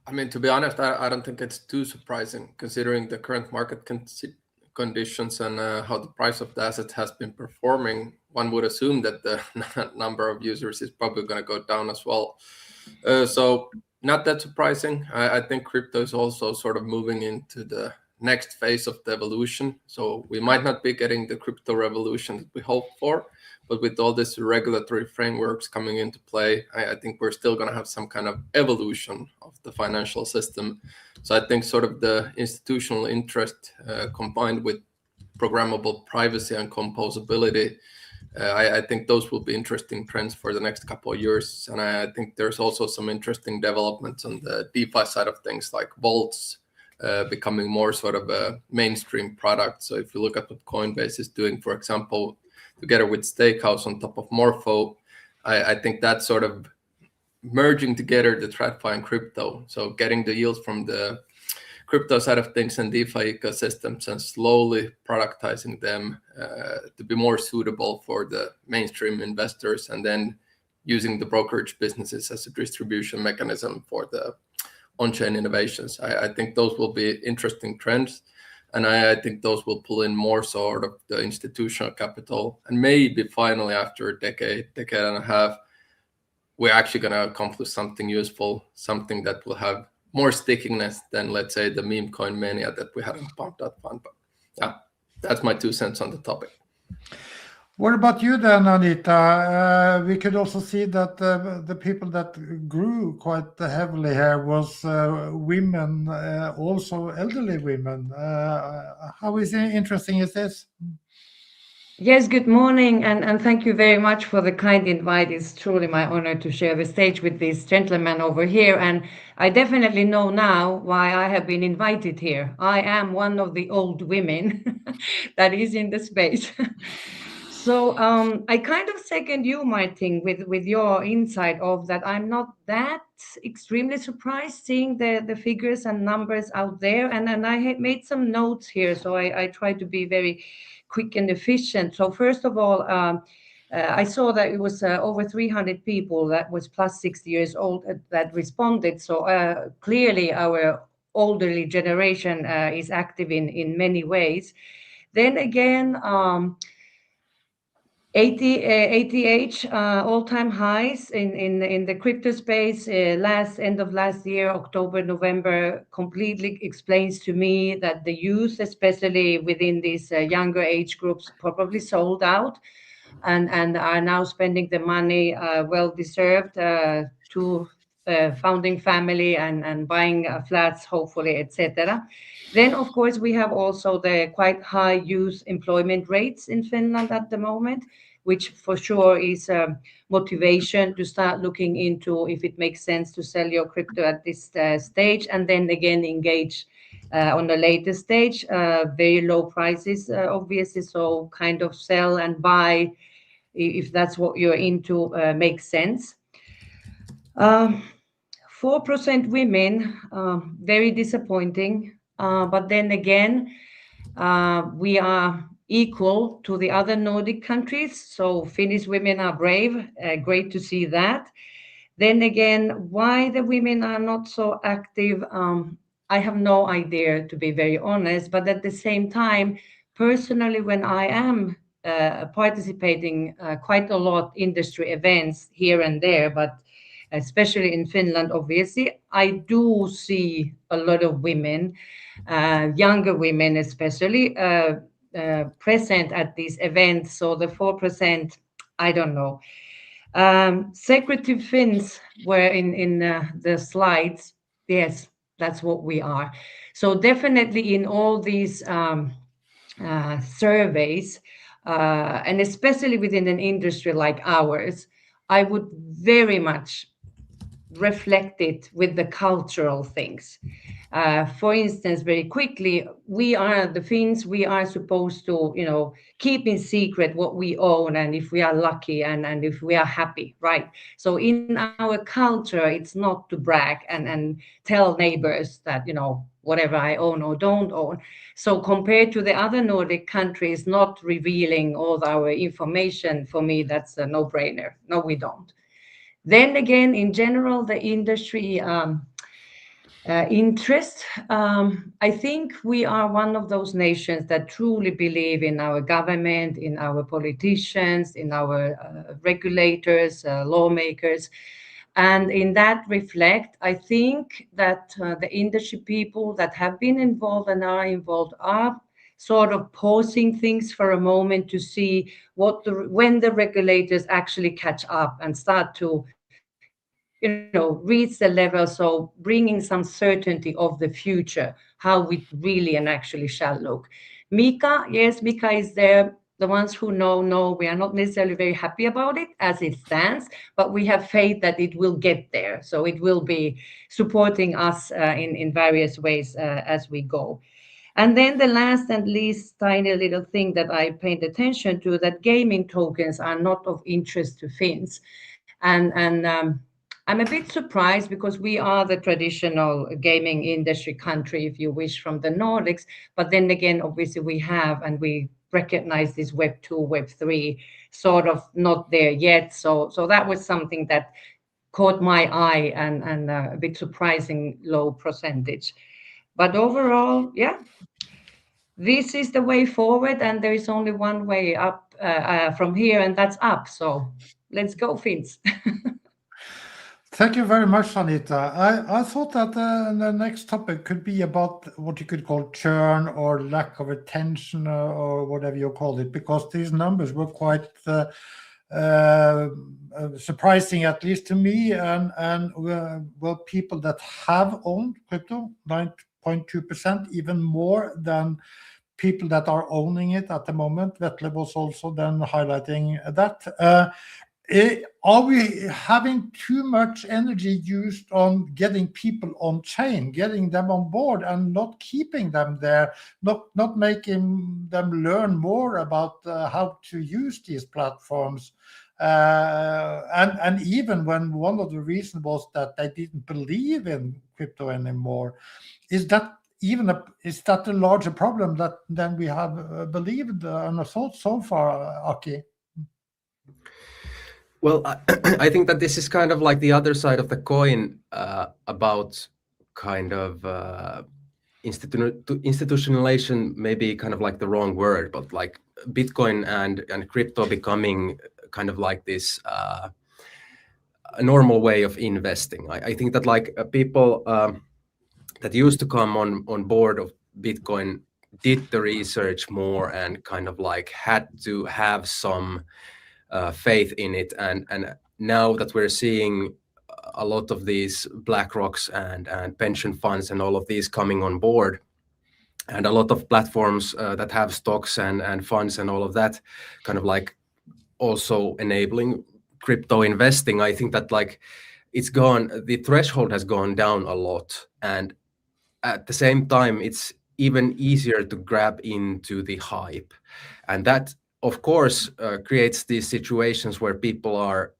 I mean, to be honest, I don't think it's too surprising considering the current market conditions and how the price of the asset has been performing. One would assume that the number of users is probably going to go down as well. So not that surprising. I think crypto is also sort of moving into the next phase of the evolution. So we might not be getting the crypto revolution that we hope for, but with all these regulatory frameworks coming into play, I think we're still going to have some kind of evolution of the financial system. So I think sort of the institutional interest combined with programmable privacy and composability, I think those will be interesting trends for the next couple of years. And I think there's also some interesting developments on the DeFi side of things, like vaults becoming more sort of a mainstream product. So if you look at what Coinbase is doing, for example, together with Stakehouse on top of Morpho, I think that's sort of merging together the TradFi and crypto. So getting the yields from the crypto side of things and DeFi ecosystems and slowly productizing them to be more suitable for the mainstream investors, and then using the brokerage businesses as a distribution mechanism for the on-chain innovations. I think those will be interesting trends. And I think those will pull in more sort of the institutional capital. And maybe finally, after a decade and a half, we're actually going to accomplish something useful, something that will have more stickiness than, let's say, the meme coin mania that we had on Pump.fun. But yeah, that's my 2 cents on the topic. What about you then, Anita? We could also see that the people that grew quite heavily here was women, also elderly women. How interesting is this? Yes, good morning, and thank you very much for the kind invite. It's truly my honor to share the stage with this gentleman over here. And I definitely know now why I have been invited here. I am one of the old women that is in the space. So I kind of second you, Martin, with your insight of that. I'm not that extremely surprised seeing the figures and numbers out there. And then I had made some notes here, so I try to be very quick and efficient. So first of all, I saw that it was over 300 people that was plus 60 years old that responded. So clearly our elderly generation is active in many ways. Then again, ATH all-time highs in the crypto space end of last year, October, November, completely explains to me that the youth, especially within these younger age groups, probably sold out and are now spending the money well deserved to founding family and buying flats, hopefully, etc. Then, of course, we have also the quite high youth employment rates in Finland at the moment, which for sure is motivation to start looking into if it makes sense to sell your crypto at this stage, and then again engage on the later stage, very low prices, obviously, so kind of sell and buy if that's what you're into makes sense. 4% women, very disappointing. But then again, we are equal to the other Nordic countries. So Finnish women are brave. Great to see that. Then again, why the women are not so active, I have no idea, to be very honest. But at the same time, personally, when I am participating quite a lot industry events here and there, but especially in Finland, obviously, I do see a lot of women, younger women especially, present at these events. So the 4%, I don't know. Secretive Finns were in the slides. Yes, that's what we are. So definitely in all these surveys, and especially within an industry like ours, I would very much reflect it with the cultural things. For instance, very quickly, we are the Finns, we are supposed to, keep in secret what we own and if we are lucky and if we are happy, right? So in our culture, it's not to brag and tell neighbors that, whatever I own or don't own. So compared to the other Nordic countries, not revealing all our information, for me, that's a no-brainer. No, we don't. Then again, in general, the industry interest, I think we are one of those nations that truly believe in our government, in our politicians, in our regulators, lawmakers. And in that reflect, I think that the industry people that have been involved and are involved are sort of pausing things for a moment to see when the regulators actually catch up and start to reach the level, so bringing some certainty of the future, how it really and actually shall look. Mika, yes, Mika is there. The ones who know, we are not necessarily very happy about it as it stands, but we have faith that it will get there. So it will be supporting us in various ways as we go. And then the last and least tiny little thing that I paid attention to, that gaming tokens are not of interest to Finns. And I'm a bit surprised because we are the traditional gaming industry country, if you wish, from the Nordics. But then again, obviously we have, and we recognize this Web 2, Web 3, sort of not there yet. So that was something that caught my eye and a bit surprising low percentage. But overall, yeah, this is the way forward, and there is only one way up from here, and that's up. So let's go, Finns. Thank you very much, Anita. I thought that the next topic could be about what you could call churn or lack of attention or whatever you call it, because these numbers were quite surprising, at least to me, and well, people that have owned crypto, 9.2%, even more than people that are owning it at the moment. Vetle was also then highlighting that. Are we having too much energy used on getting people on chain, getting them on board, and not keeping them there, not making them learn more about how to use these platforms? And even when one of the reasons was that they didn't believe in crypto anymore, is that a larger problem than we have believed and thought so far, Aki? Well, I think that this is kind of like the other side of the coin about kind of institutionalization, maybe kind of like the wrong word, but like Bitcoin and crypto becoming kind of like this a normal way of investing. I think that like people that used to come on board of Bitcoin did the research more and kind of like had to have some faith in it, and now that we're seeing a lot of these BlackRocks and pension funds and all of these coming on board, and a lot of platforms that have stocks and funds and all of that kind of like also enabling crypto investing, I think that like the threshold has gone down a lot, and at the same time it's even easier to grab into the hype, and that of course creates these situations where people are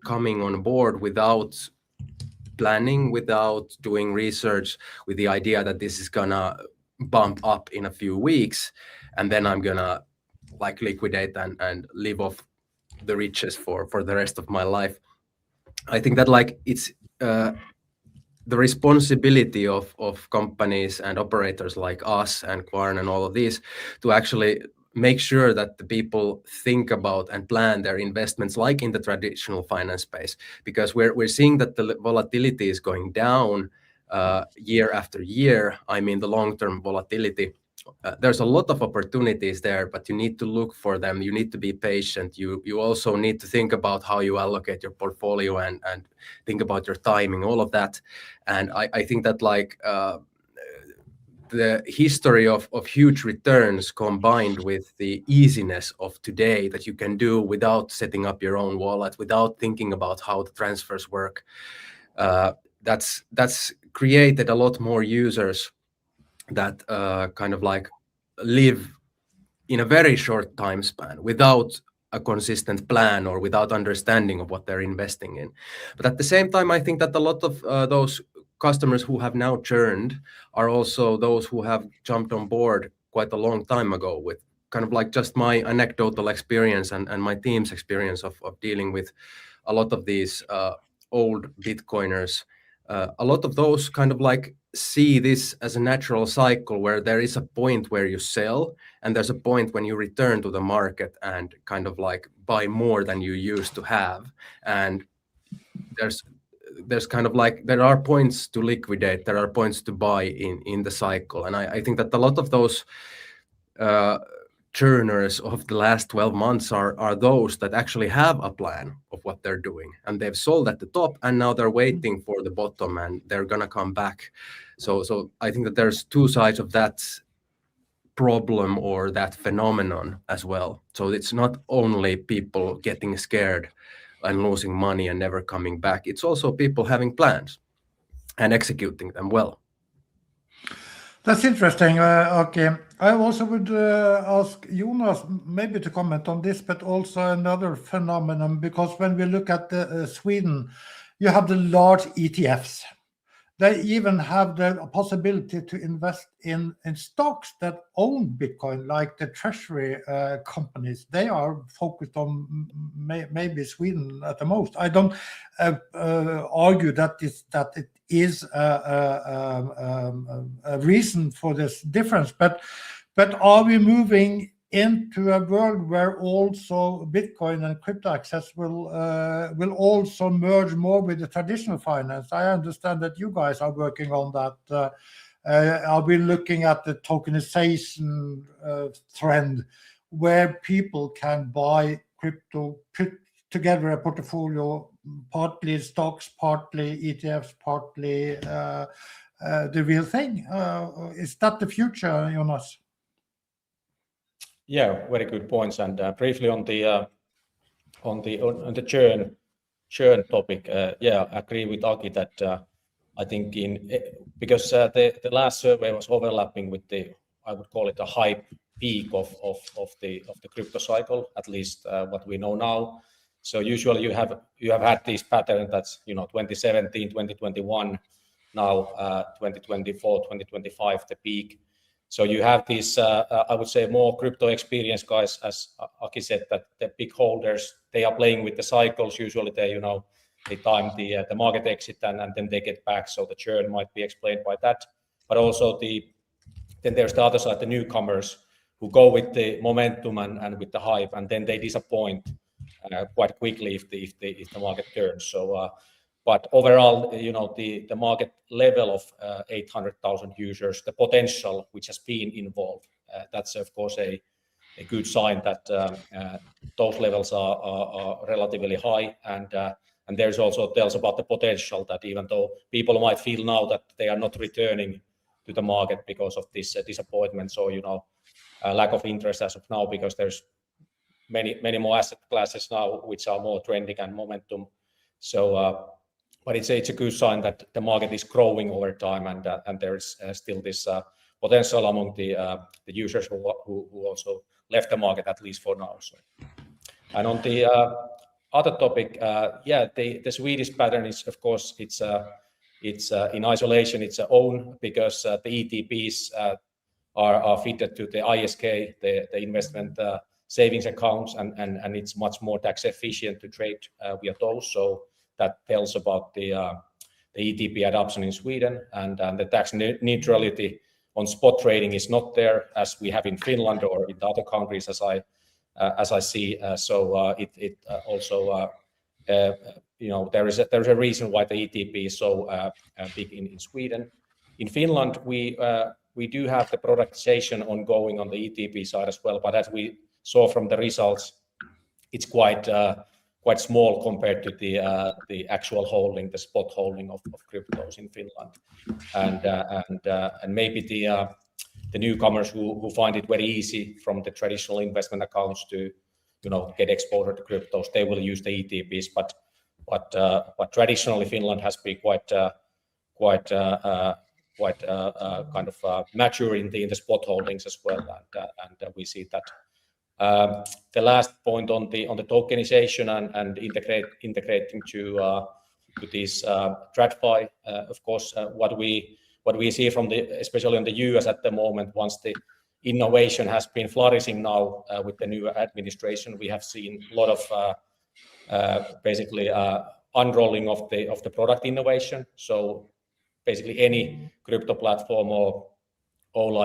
coming on board without planning, without doing research, with the idea that this is gonna bump up in a few weeks, and then I'm gonna like liquidate and live off the riches for the rest of my life. I think that like it's the responsibility of companies and operators like us and Kvarn and all of these to actually make sure that the people think about and plan their investments like in the traditional finance space, because we're seeing that the volatility is going down year after year. I mean, the long-term volatility, there's a lot of opportunities there, but you need to look for them. You need to be patient. You also need to think about how you allocate your portfolio and think about your timing, all of that. And I think that like the history of huge returns combined with the easiness of today that you can do without setting up your own wallet, without thinking about how the transfers work, that's created a lot more users that kind of like live in a very short time span without a consistent plan or without understanding of what they're investing in. But at the same time, I think that a lot of those customers who have now churned are also those who have jumped on board quite a long time ago with kind of like just my anecdotal experience and my team's experience of dealing with a lot of these old Bitcoiners. A lot of those kind of like see this as a natural cycle where there is a point where you sell and there's a point when you return to the market and kind of like buy more than you used to have. And there's kind of like, there are points to liquidate, there are points to buy in the cycle. And I think that a lot of those churners of the last 12 months are those that actually have a plan of what they're doing, and they've sold at the top and now they're waiting for the bottom and they're gonna come back. So I think that there's two sides of that problem or that phenomenon as well. So it's not only people getting scared and losing money and never coming back, it's also people having plans and executing them well. That's interesting. Okay, I also would ask Jonas maybe to comment on this, but also another phenomenon, because when we look at Sweden, you have the large ETFs. They even have the possibility to invest in stocks that own Bitcoin, like the treasury companies. They are focused on maybe Sweden at the most. I don't argue that it is a reason for this difference, but are we moving into a world where also Bitcoin and crypto access will also merge more with the traditional finance? I understand that you guys are working on that. Are we looking at the tokenization trend where people can buy crypto, put together a portfolio, partly stocks, partly ETFs, partly the real thing? Is that the future, Jonas? Yeah, very good points. And briefly on the churn topic, yeah, I agree with Aki that I think because the last survey was overlapping with I would call it a hype peak of the crypto cycle, at least what we know now. So usually you have had this pattern that's 2017, 2021, now 2024, 2025, the peak. So you have these, I would say, more crypto experienced guys, as Aki said, that the big holders, they are playing with the cycles. Usually they time the market exit and then they get back. So the churn might be explained by that. But also then there's the other side, the newcomers who go with the momentum and with the hype, and then they disappoint quite quickly if the market turns. So. But overall, the market level of 800,000 users, the potential which has been involved, that's of course a good sign that those levels are relatively high, and there's also tells about the potential that even though people might feel now that they are not returning to the market because of this disappointments or lack of interest as of now, because there's many more asset classes now which are more trending and momentum. So. But it's a good sign that the market is growing over time, and there is still this potential among the users who also left the market, at least for now. So. And on the other topic, the Swedish pattern is, of course, it's in isolation, its own, because the ETPs are fitted to the ISK, the investment savings accounts, and it's much more tax efficient to trade via those. So that tells about the ETP adoption in Sweden, and the tax neutrality on spot trading is not there as we have in Finland or in the other countries, as I see. So it also there is a reason why the ETP is so big in Sweden. In Finland, we do have the productization ongoing on the ETP side as well, but as we saw from the results, it's quite small compared to the actual holding, the spot holding of cryptos in Finland, and maybe the newcomers who find it very easy from the traditional investment accounts to get exposure to cryptos, they will use the ETPs. But traditionally Finland has been quite kind of mature in the spot holdings as well, and we see that. The last point on the tokenization and integrating to this TradFi, of course, what we see from especially in the US at the moment, once the innovation has been flourishing now with the new administration, we have seen a lot of basically unrolling of the product innovation. So basically any crypto platform or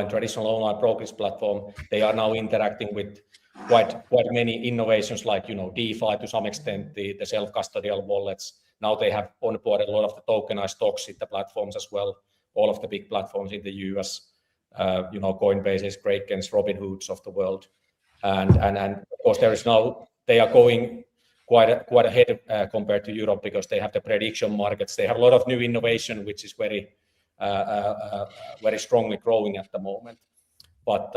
traditional online brokerage platform, they are now interacting with quite many innovations like DeFi to some extent, the self-custodial wallets. Now they have onboarded a lot of the tokenized stocks in the platforms as well. All of the big platforms in the US, Coinbases, Krakens, Robinhoods of the world, and of course they are going quite ahead compared to Europe because they have the prediction markets. They have a lot of new innovation, which is very strongly growing at the moment. But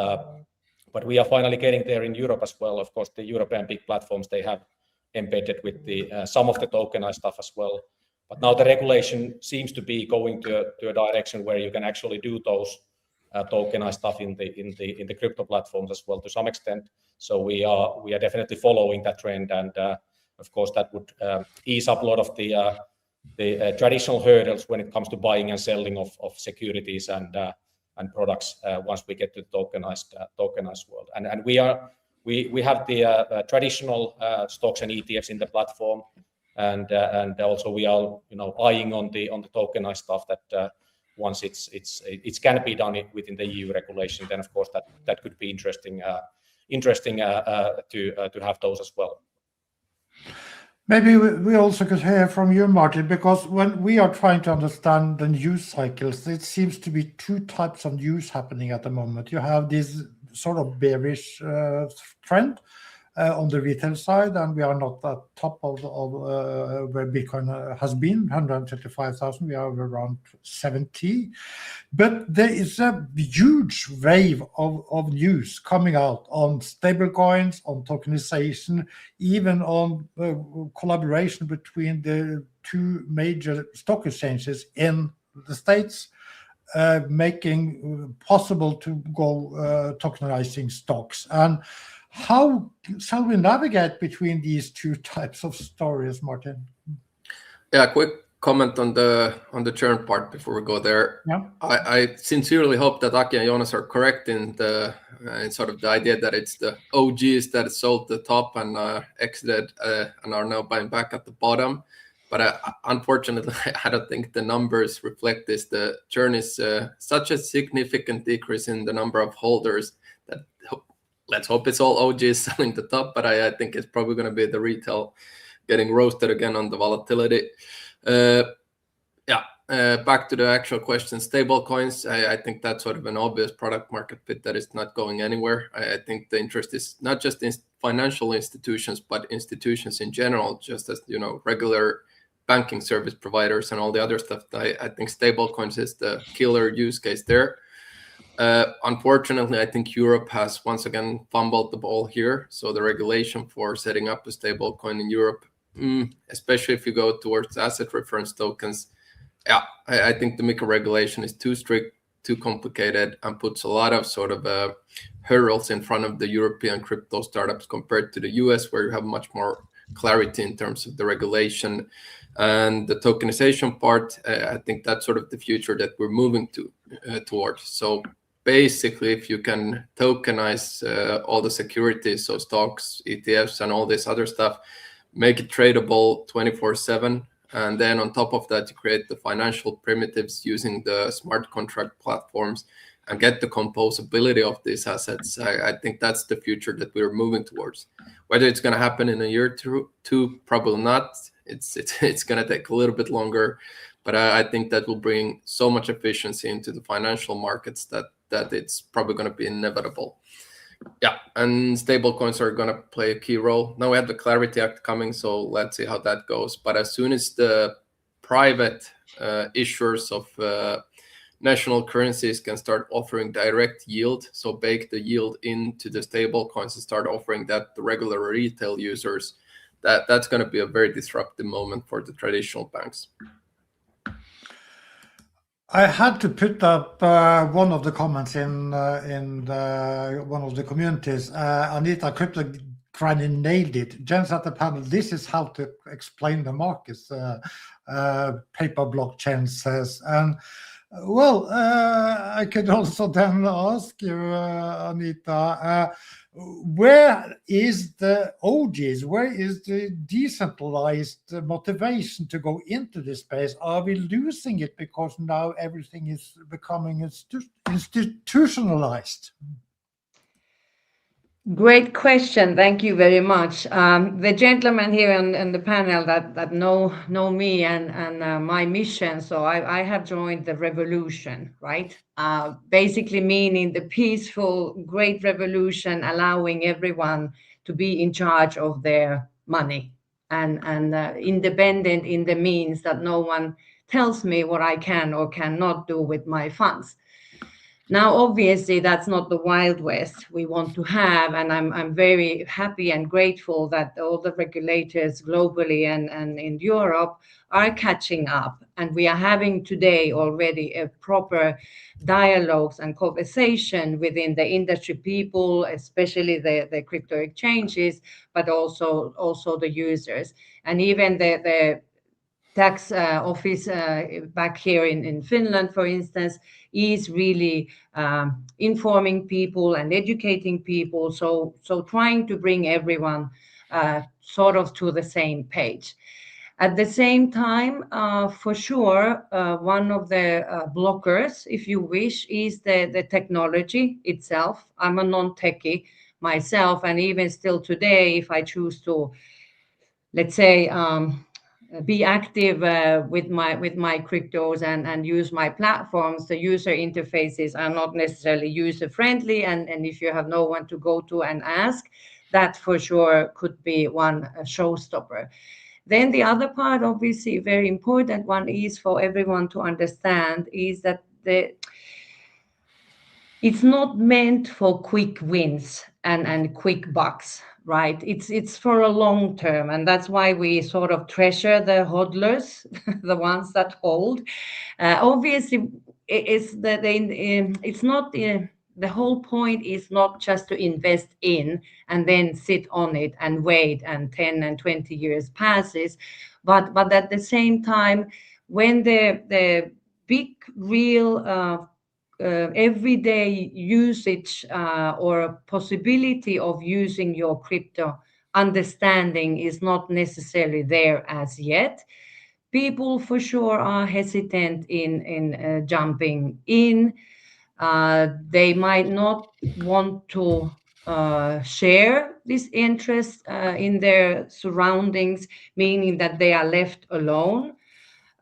we are finally getting there in Europe as well. Of course, the European big platforms, they have embedded with some of the tokenized stuff as well. But now the regulation seems to be going to a direction where you can actually do those tokenized stuff in the crypto platforms as well to some extent. So we are definitely following that trend, and of course that would ease up a lot of the traditional hurdles when it comes to buying and selling of securities and products once we get to the tokenized world. And we have the traditional stocks and ETFs in the platform, and also we are eyeing on the tokenized stuff that once it can be done within the EU regulation, then of course that could be interesting to have those as well. Maybe we also could hear from you, Martin, because when we are trying to understand the news cycles, it seems to be two types of news happening at the moment. You have this sort of bearish trend on the retail side, and we are not at top of where Bitcoin has been, 135,000. We are around 70. But there is a huge wave of news coming out on stablecoins, on tokenization, even on collaboration between the two major stock exchanges in the States, making possible to go tokenizing stocks. And how shall we navigate between these two types of stories, Martin? Yeah, quick comment on the churn part before we go there. Yeah. I sincerely hope that Aki and Jonas are correct in sort of the idea that it's the OGs that sold the top and exited and are now buying back at the bottom. But unfortunately, I don't think the numbers reflect this. The churn is such a significant decrease in the number of holders that let's hope it's all OGs selling the top, but I think it's probably going to be the retail getting roasted again on the volatility. Back to the actual question, stable coins, I think that's sort of an obvious product market fit that is not going anywhere. I think the interest is not just in financial institutions, but institutions in general, just as regular banking service providers and all the other stuff. I think stable coins is the killer use case there. Unfortunately, I think Europe has once again fumbled the ball here. So the regulation for setting up a stable coin in Europe, especially if you go towards asset reference tokens, I think the MiCA regulation is too strict, too complicated, and puts a lot of sort of hurdles in front of the European crypto startups compared to the US, where you have much more clarity in terms of the regulation. And the tokenization part, I think that's sort of the future that we're moving towards. So basically, if you can tokenize all the securities, so stocks, ETFs, and all this other stuff, make it tradable 24/7, and then on top of that, you create the financial primitives using the smart contract platforms and get the composability of these assets. I think that's the future that we're moving towards. Whether it's going to happen in a year or two, probably not. It's going to take a little bit longer, but I think that will bring so much efficiency into the financial markets that it's probably going to be inevitable. Yeah, and stablecoins are going to play a key role. Now we have the Clarity Act coming, so let's see how that goes. But as soon as the private issuers of national currencies can start offering direct yield, so bake the yield into the stablecoins and start offering that to regular retail users, that's going to be a very disruptive moment for the traditional banks. I had to put up one of the comments in one of the communities. Anita Crypto nailed it. Jens at the panel, this is how to explain the markets, paper blockchain says. And well, I could also then ask you, Anita, where is the OGs? Where is the decentralized motivation to go into this space? Are we losing it because now everything is becoming institutionalized? Great question. Thank you very much. The gentlemen here on the panel that know me and my mission. So I have joined the revolution, right? Basically meaning the peaceful, great revolution, allowing everyone to be in charge of their money and independent in the means that no one tells me what I can or cannot do with my funds. Now, obviously, that's not the Wild West we want to have, and I'm very happy and grateful that all the regulators globally and in Europe are catching up, and we are having today already a proper dialogues and conversation within the industry people, especially the crypto exchanges, but also the users, and even the tax office back here in Finland, for instance, is really informing people and educating people. So trying to bring everyone sort of to the same page. At the same time, for sure, one of the blockers, if you wish, is the technology itself. I'm a non-techie myself, and even still today, if I choose to, let's say, be active with my cryptos and use my platforms, the user interfaces are not necessarily user friendly, and if you have no one to go to and ask, that for sure could be one showstopper. Then the other part, obviously very important one, is for everyone to understand is that it's not meant for quick wins and quick bucks, right? It's for a long term, and that's why we sort of treasure the hodlers, the ones that hold. Obviously, it's not the whole point is not just to invest in and then sit on it and wait and 10 and 20 years passes, but at the same time, when the big real everyday usage or possibility of using your crypto understanding is not necessarily there as yet, people for sure are hesitant in jumping in. They might not want to share this interest in their surroundings, meaning that they are left alone.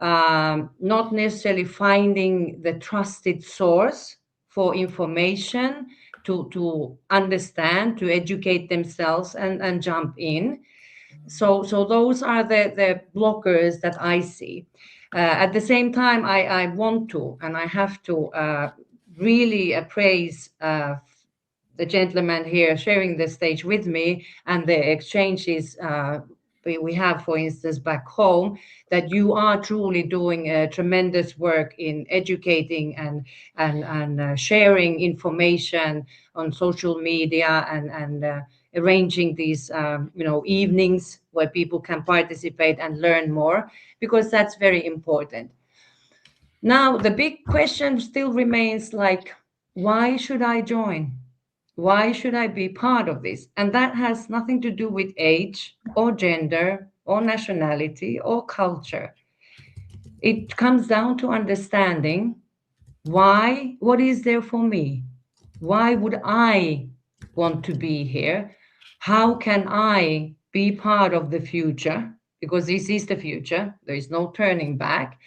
Not necessarily finding the trusted source for information to understand, to educate themselves and jump in. So those are the blockers that I see. At the same time, I want to and I have to really praise the gentleman here sharing the stage with me and the exchanges we have, for instance, back home, that you are truly doing tremendous work in educating and sharing information on social media and arranging these evenings where people can participate and learn more, because that's very important. Now, the big question still remains, like, why should I join? Why should I be part of this? And that has nothing to do with age or gender or nationality or culture. It comes down to understanding why, what is there for me? Why would I want to be here? How can I be part of the future? Because this is the future. There is no turning back.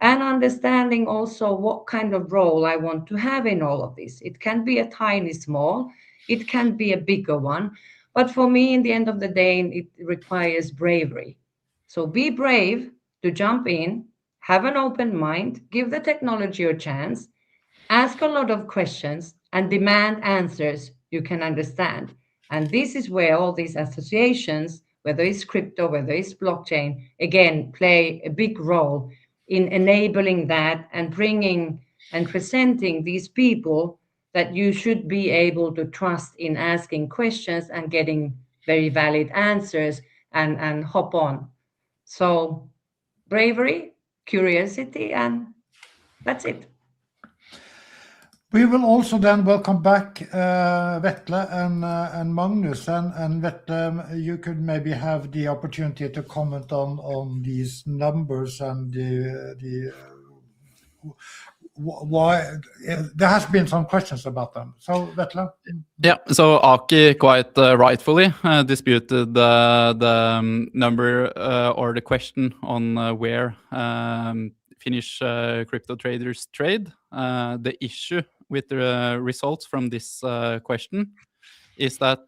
And understanding also what kind of role I want to have in all of this. It can be a tiny small, it can be a bigger one. But for me, in the end of the day, it requires bravery. So be brave to jump in, have an open mind, give the technology a chance, ask a lot of questions, and demand answers you can understand. And this is where all these associations whether it's crypto, whether it's blockchain, again, play a big role in enabling that and bringing and presenting these people that you should be able to trust in asking questions and getting very valid answers and hop on. So bravery, curiosity, and that's it. We will also then welcome back Vetle and Magnus, and Vetle, you could maybe have the opportunity to comment on these numbers and the why there has been some questions about them. So Vetle. Yeah, so Aki quite rightfully disputed the number or the question on where Finnish crypto traders trade. The issue with the results from this question is that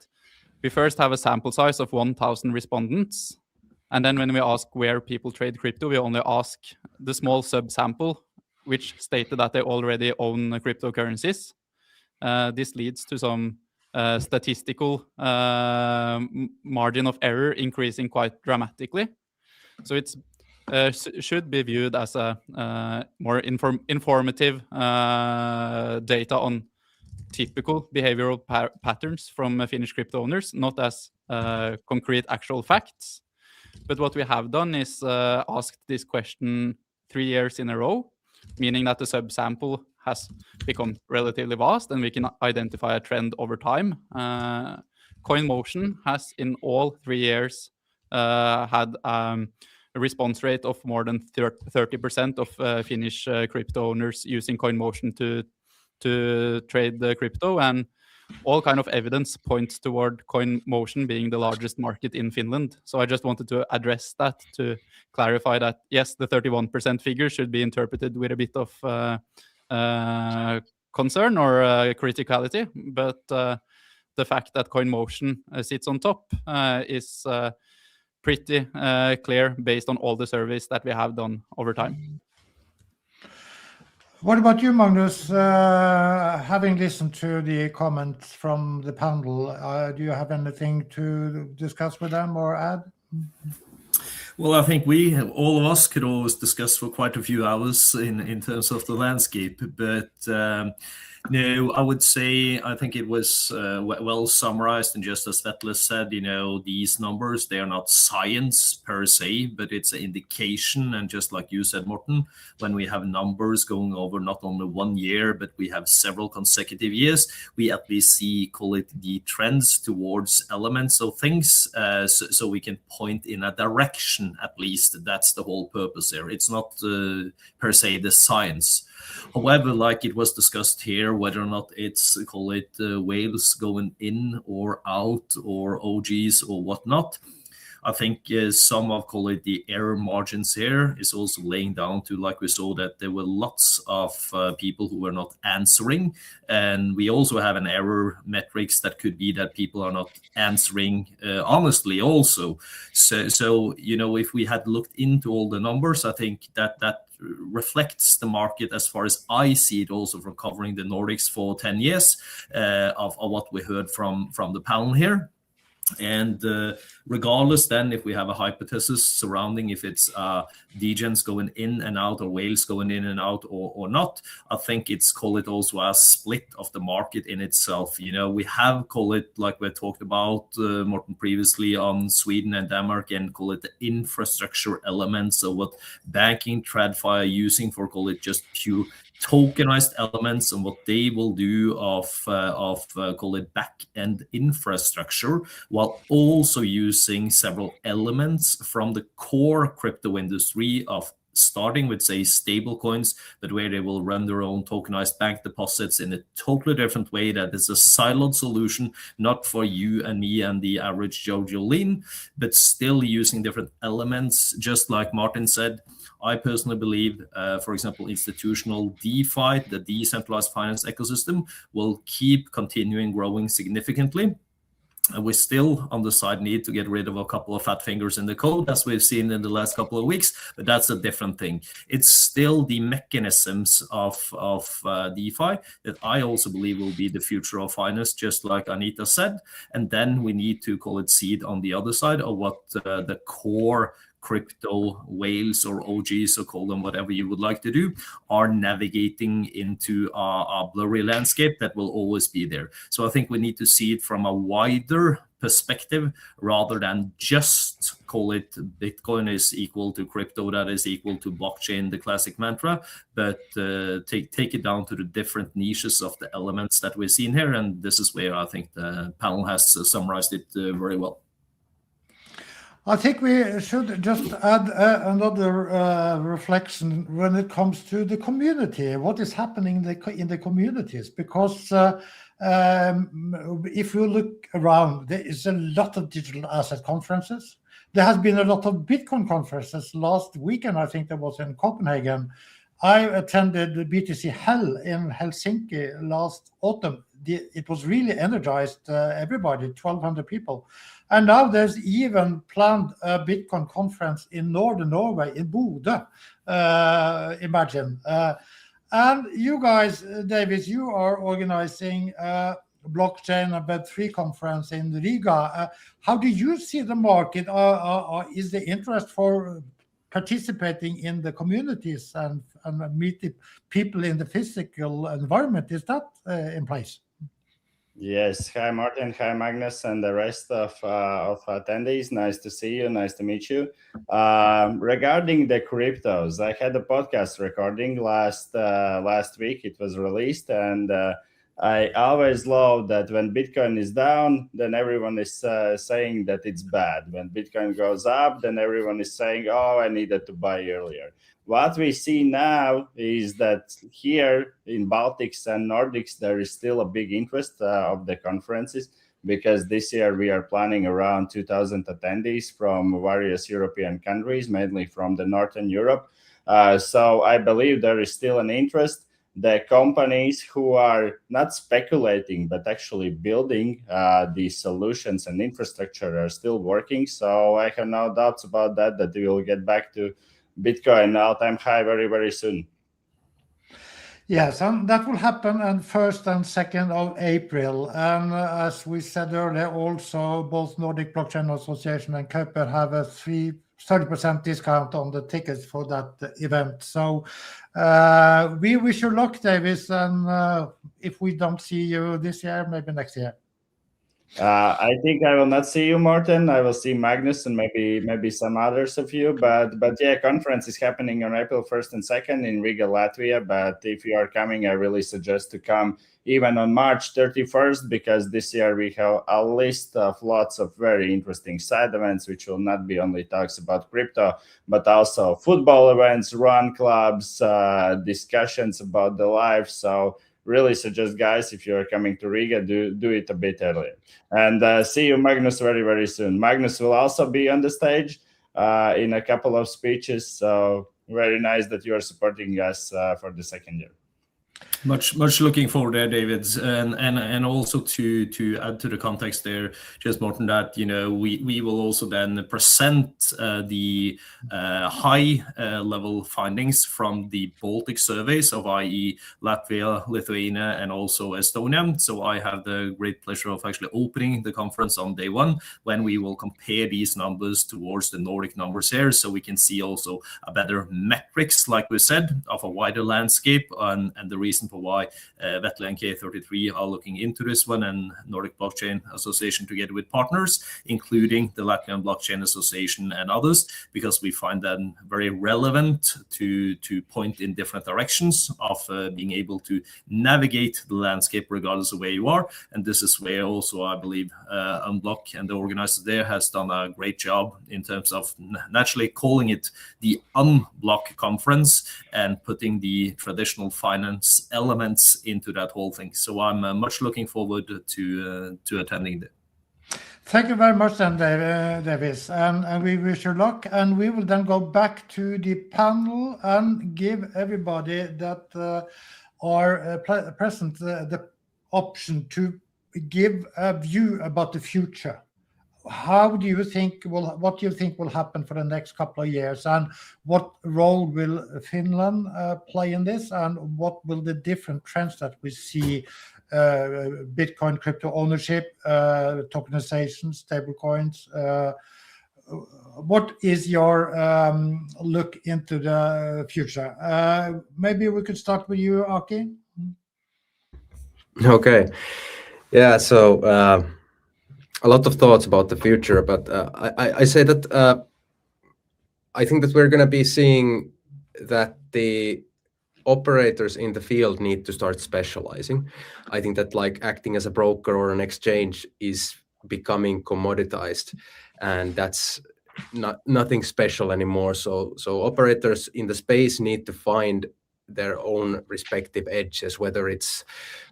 we first have a sample size of 1,000 respondents. And then when we ask where people trade crypto, we only ask the small subsample, which stated that they already own cryptocurrencies. This leads to some statistical margin of error increasing quite dramatically. So it's should be viewed as a more informative data on typical behavioral patterns from Finnish crypto owners, not as concrete actual facts. But what we have done is asked this question 3 years in a row, meaning that the subsample has become relatively vast and we can identify a trend over time. CoinMotion has in all 3 years had a response rate of more than 30% of Finnish crypto owners using CoinMotion to trade the crypto, and all kind of evidence points toward CoinMotion being the largest market in Finland. So I just wanted to address that to clarify that, yes, the 31% figure should be interpreted with a bit of concern or criticality, but the fact that CoinMotion sits on top is pretty clear based on all the surveys that we have done over time. What about you, Magnus? Having listened to the comments from the panel, do you have anything to discuss with them or add? Well, I think all of us could always discuss for quite a few hours in terms of the landscape, but no, I would say I think it was well summarized, and just as Vetle said, these numbers, they are not science per se, but it's an indication. And just like you said, Morten, when we have numbers going over not only 1 year, but we have several consecutive years, we at least see, call it, the trends towards elements of things, so we can point in a direction. At least that's the whole purpose there. It's not per se the science. However, like it was discussed here, whether or not it's, call it, whales going in or out or OGs or whatnot, I think some of, call it, the error margins here is also laying down to, like we saw, that there were lots of people who were not answering. And we also have an error metrics that could be that people are not answering honestly also. So if we had looked into all the numbers, I think that reflects the market as far as I see it, also from covering the Nordics for 10 years of what we heard from the panel here. And regardless then, if we have a hypothesis surrounding if it's degens going in and out or whales going in and out or not, I think it's, call it, also a split of the market in itself. We have, call it, like we talked about, Morten, previously on Sweden and Denmark, and call it the infrastructure elements of what banking, TradFi are using for, call it, just pure tokenized elements and what they will do of call it back-end infrastructure, while also using several elements from the core crypto industry of starting with, say, stable coins, but where they will run their own tokenized bank deposits in a totally different way. That is a siloed solution, not for you and me and the average Joe Jolene, but still using different elements. Just like Martin said, I personally believe, for example, institutional DeFi, the decentralized finance ecosystem, will keep continuing growing significantly. we still on the side need to get rid of a couple of fat fingers in the code, as we've seen in the last couple of weeks, but that's a different thing. It's still the mechanisms of DeFi that I also believe will be the future of finance, just like Anita said. And then we need to call it seed on the other side of what the core crypto whales or OGs, or call them whatever you would like to do, are navigating into a blurry landscape that will always be there. So I think we need to see it from a wider perspective rather than just call it Bitcoin is equal to crypto, that is equal to blockchain, the classic mantra, but take it down to the different niches of the elements that we've seen here. And this is where I think the panel has summarized it very well. I think we should just add another reflection when it comes to the community, what is happening in the communities, because if you look around, there is a lot of digital asset conferences. There has been a lot of Bitcoin conferences. Last weekend, I think there was in Copenhagen. I attended the BTC Hell in Helsinki last autumn. It was really energized, everybody, 1,200 people. And now there's even planned a Bitcoin conference in northern Norway, in Bodø, imagine. And you guys, David, you are organizing a blockchain and Web3 conference in Riga. How do you see the market? Is the interest for participating in the communities and meeting people in the physical environment, is that in place? Yes. Hi, Martin. Hi, Magnus, and the rest of attendees. Nice to see you. Nice to meet you. Regarding the cryptos, I had a podcast recording last week. It was released, and I always love that when Bitcoin is down, then everyone is saying that it's bad. When Bitcoin goes up, then everyone is saying, "Oh, I needed to buy earlier." What we see now is that here in Baltics and Nordics, there is still a big interest of the conferences, because this year we are planning around 2,000 attendees from various European countries, mainly from the Northern Europe. So I believe there is still an interest. The companies who are not speculating, but actually building these solutions and infrastructure are still working. So I have no doubts about that we will get back to Bitcoin all-time high very, very soon. Yes, and that will happen on 1st and 2nd of April. And as we said earlier, also both Nordic Blockchain Association and Kaupr have a 30% discount on the tickets for that event. So we wish you luck, Davis, and if we don't see you this year, maybe next year. I think I will not see you, Martin. I will see Magnus and maybe some others of you. But yeah, conference is happening on April 1st and 2nd in Riga, Latvia. But if you are coming, I really suggest to come even on March 31st, because this year we have a list of lots of very interesting side events, which will not be only talks about crypto, but also football events, run clubs, discussions about the life. So really suggest, guys, if you're coming to Riga, do it a bit earlier. And see you, Magnus, very, very soon. Magnus will also be on the stage in a couple of speeches. So very nice that you are supporting us for the second year. Much looking forward there, David, and also to add to the context there, just Morten, that we will also then present the high level findings from the Baltic surveys of, i.e. Latvia, Lithuania, and also Estonia. So I have the great pleasure of actually opening the conference on day one, when we will compare these numbers towards the Nordic numbers here, so we can see also a better metrics, like we said, of a wider landscape, and the reason for why Vetle and K33 are looking into this one, and Nordic Blockchain Association together with partners, including the Latvian Blockchain Association and others, because we find them very relevant to point in different directions of being able to navigate the landscape regardless of where you are. And this is where also I believe Unblock and the organizers there has done a great job in terms of naturally calling it the Unblock conference and putting the traditional finance elements into that whole thing. So I'm much looking forward to attending that. Thank you very much, then, Davis, and we wish you luck. And we will then go back to the panel and give everybody that are present the option to give a view about the future. What do you think will happen for the next couple of years, and what role will Finland play in this, and what will the different trends that we see, Bitcoin, crypto ownership, tokenization, stablecoins, what is your look into the future? Maybe we could start with you, Aki. Okay. Yeah, so a lot of thoughts about the future, but I say that I think that we're going to be seeing that the operators in the field need to start specializing. I think that like acting as a broker or an exchange is becoming commoditized, and that's nothing special anymore. So operators in the space need to find their own respective edges, whether it's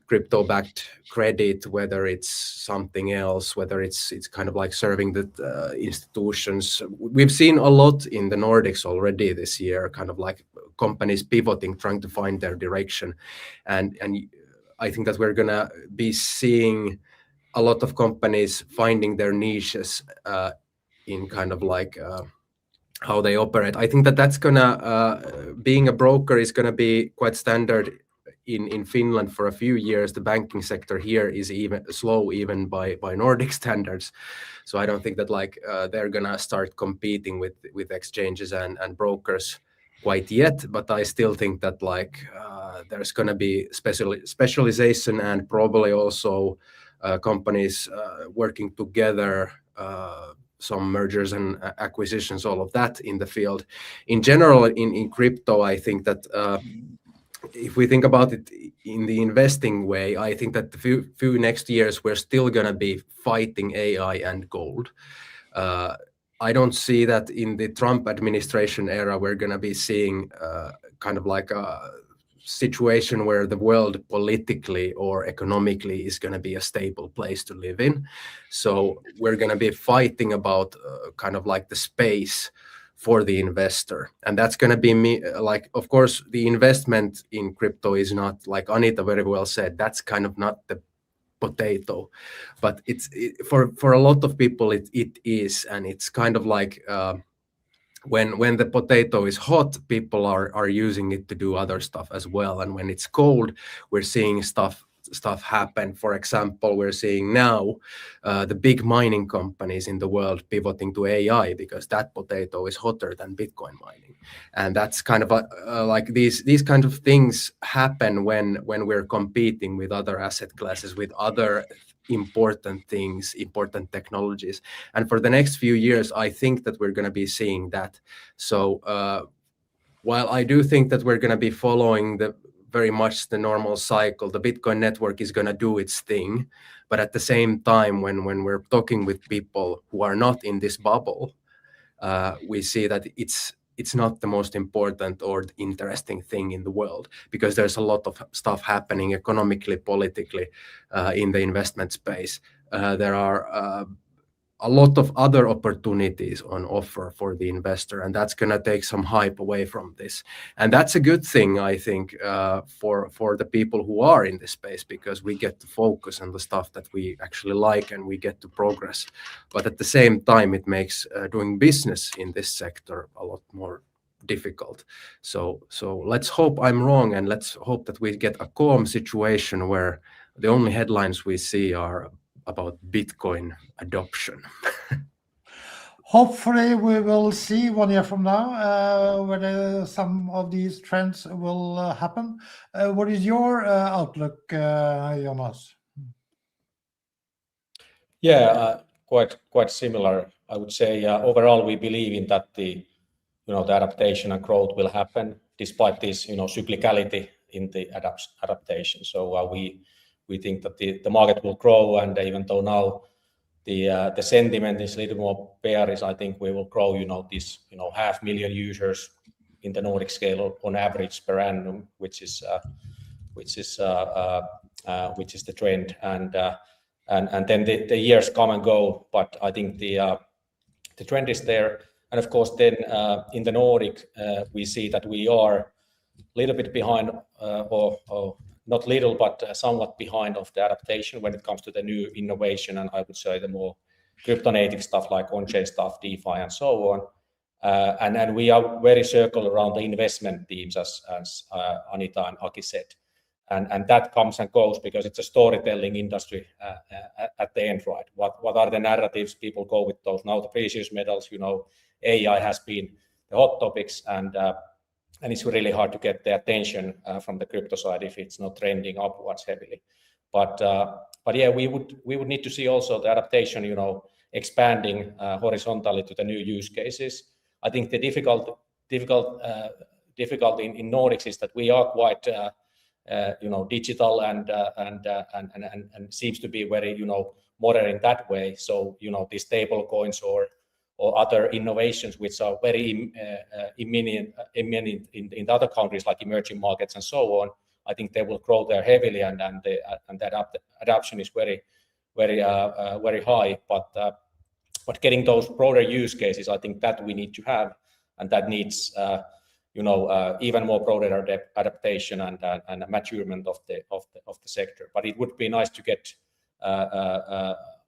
crypto-backed credit, whether it's something else, whether it's kind of like serving the institutions. We've seen a lot in the Nordics already this year, kind of like companies pivoting, trying to find their direction, and I think that we're gonna be seeing a lot of companies finding their niches in kind of like how they operate. I think that that's gonna being a broker is gonna be quite standard in Finland for a few years. The banking sector here is even slow, even by Nordic standards. So I don't think that like they're gonna start competing with exchanges and brokers quite yet. But I still think that like there's gonna be specialization and probably also companies working together. Some mergers and acquisitions, all of that in the field. In general, in crypto, I think that if we think about it in the investing way, I think that the few next years we're still going to be fighting AI and gold. I don't see that in the Trump administration era we're going to be seeing kind of like a situation where the world politically or economically is going to be a stable place to live in. So we're going to be fighting about kind of like the space for the investor, and that's going to be like, of course, the investment in crypto is not, like Anita very well said, that's kind of not the potato, but for a lot of people it is, and it's kind of like when the potato is hot, people are using it to do other stuff as well. And when it's cold, we're seeing stuff happen. For example, we're seeing now the big mining companies in the world pivoting to AI because that potato is hotter than Bitcoin mining. And that's kind of like these kind of things happen when we're competing with other asset classes, with other important things, important technologies. And for the next few years, I think that we're going to be seeing that. So while I do think that we're going to be following very much the normal cycle, the Bitcoin network is going to do its thing. But at the same time, when we're talking with people who are not in this bubble, we see that it's not the most important or interesting thing in the world, because there's a lot of stuff happening economically, politically, in the investment space. There are a lot of other opportunities on offer for the investor, and that's going to take some hype away from this. And that's a good thing, I think, for the people who are in this space, because we get to focus on the stuff that we actually like and we get to progress. But at the same time, it makes doing business in this sector a lot more difficult. So let's hope I'm wrong, and let's hope that we get a calm situation where the only headlines we see are about Bitcoin adoption. Hopefully we will see 1 year from now whether some of these trends will happen. What is your outlook, Jonas? Yeah, quite similar. I would say overall we believe in that the adaptation and growth will happen despite this cyclicality in the adaptation. So we think that the market will grow, and even though now the sentiment is a little more bearish, I think we will grow this 500,000 users in the Nordic scale on average per annum, which is the trend, and then the years come and go, but I think the trend is there. And of course then in the Nordic we see that we are a little bit behind or not little, but somewhat behind of the adaptation when it comes to the new innovation, and I would say the more crypto native stuff like on-chain stuff, DeFi, and so on. And we are very circled around the investment teams, as Anita and Aki said. And that comes and goes because it's a storytelling industry at the end, right? What are the narratives people go with those? Now the precious metals, AI has been the hot topics, and it's really hard to get the attention from the crypto side if it's not trending upwards heavily. But yeah, we would need to see also the adaptation, expanding horizontally to the new use cases. I think the difficult in Nordics is that we are quite digital and seems to be very modern in that way. So these stable coins or other innovations which are very imminent in the other countries like emerging markets and so on, I think they will grow there heavily, and the adoption is very high. But getting those broader use cases, I think that we need to have, and that needs even more broader adaptation and maturement of the sector. But it would be nice to get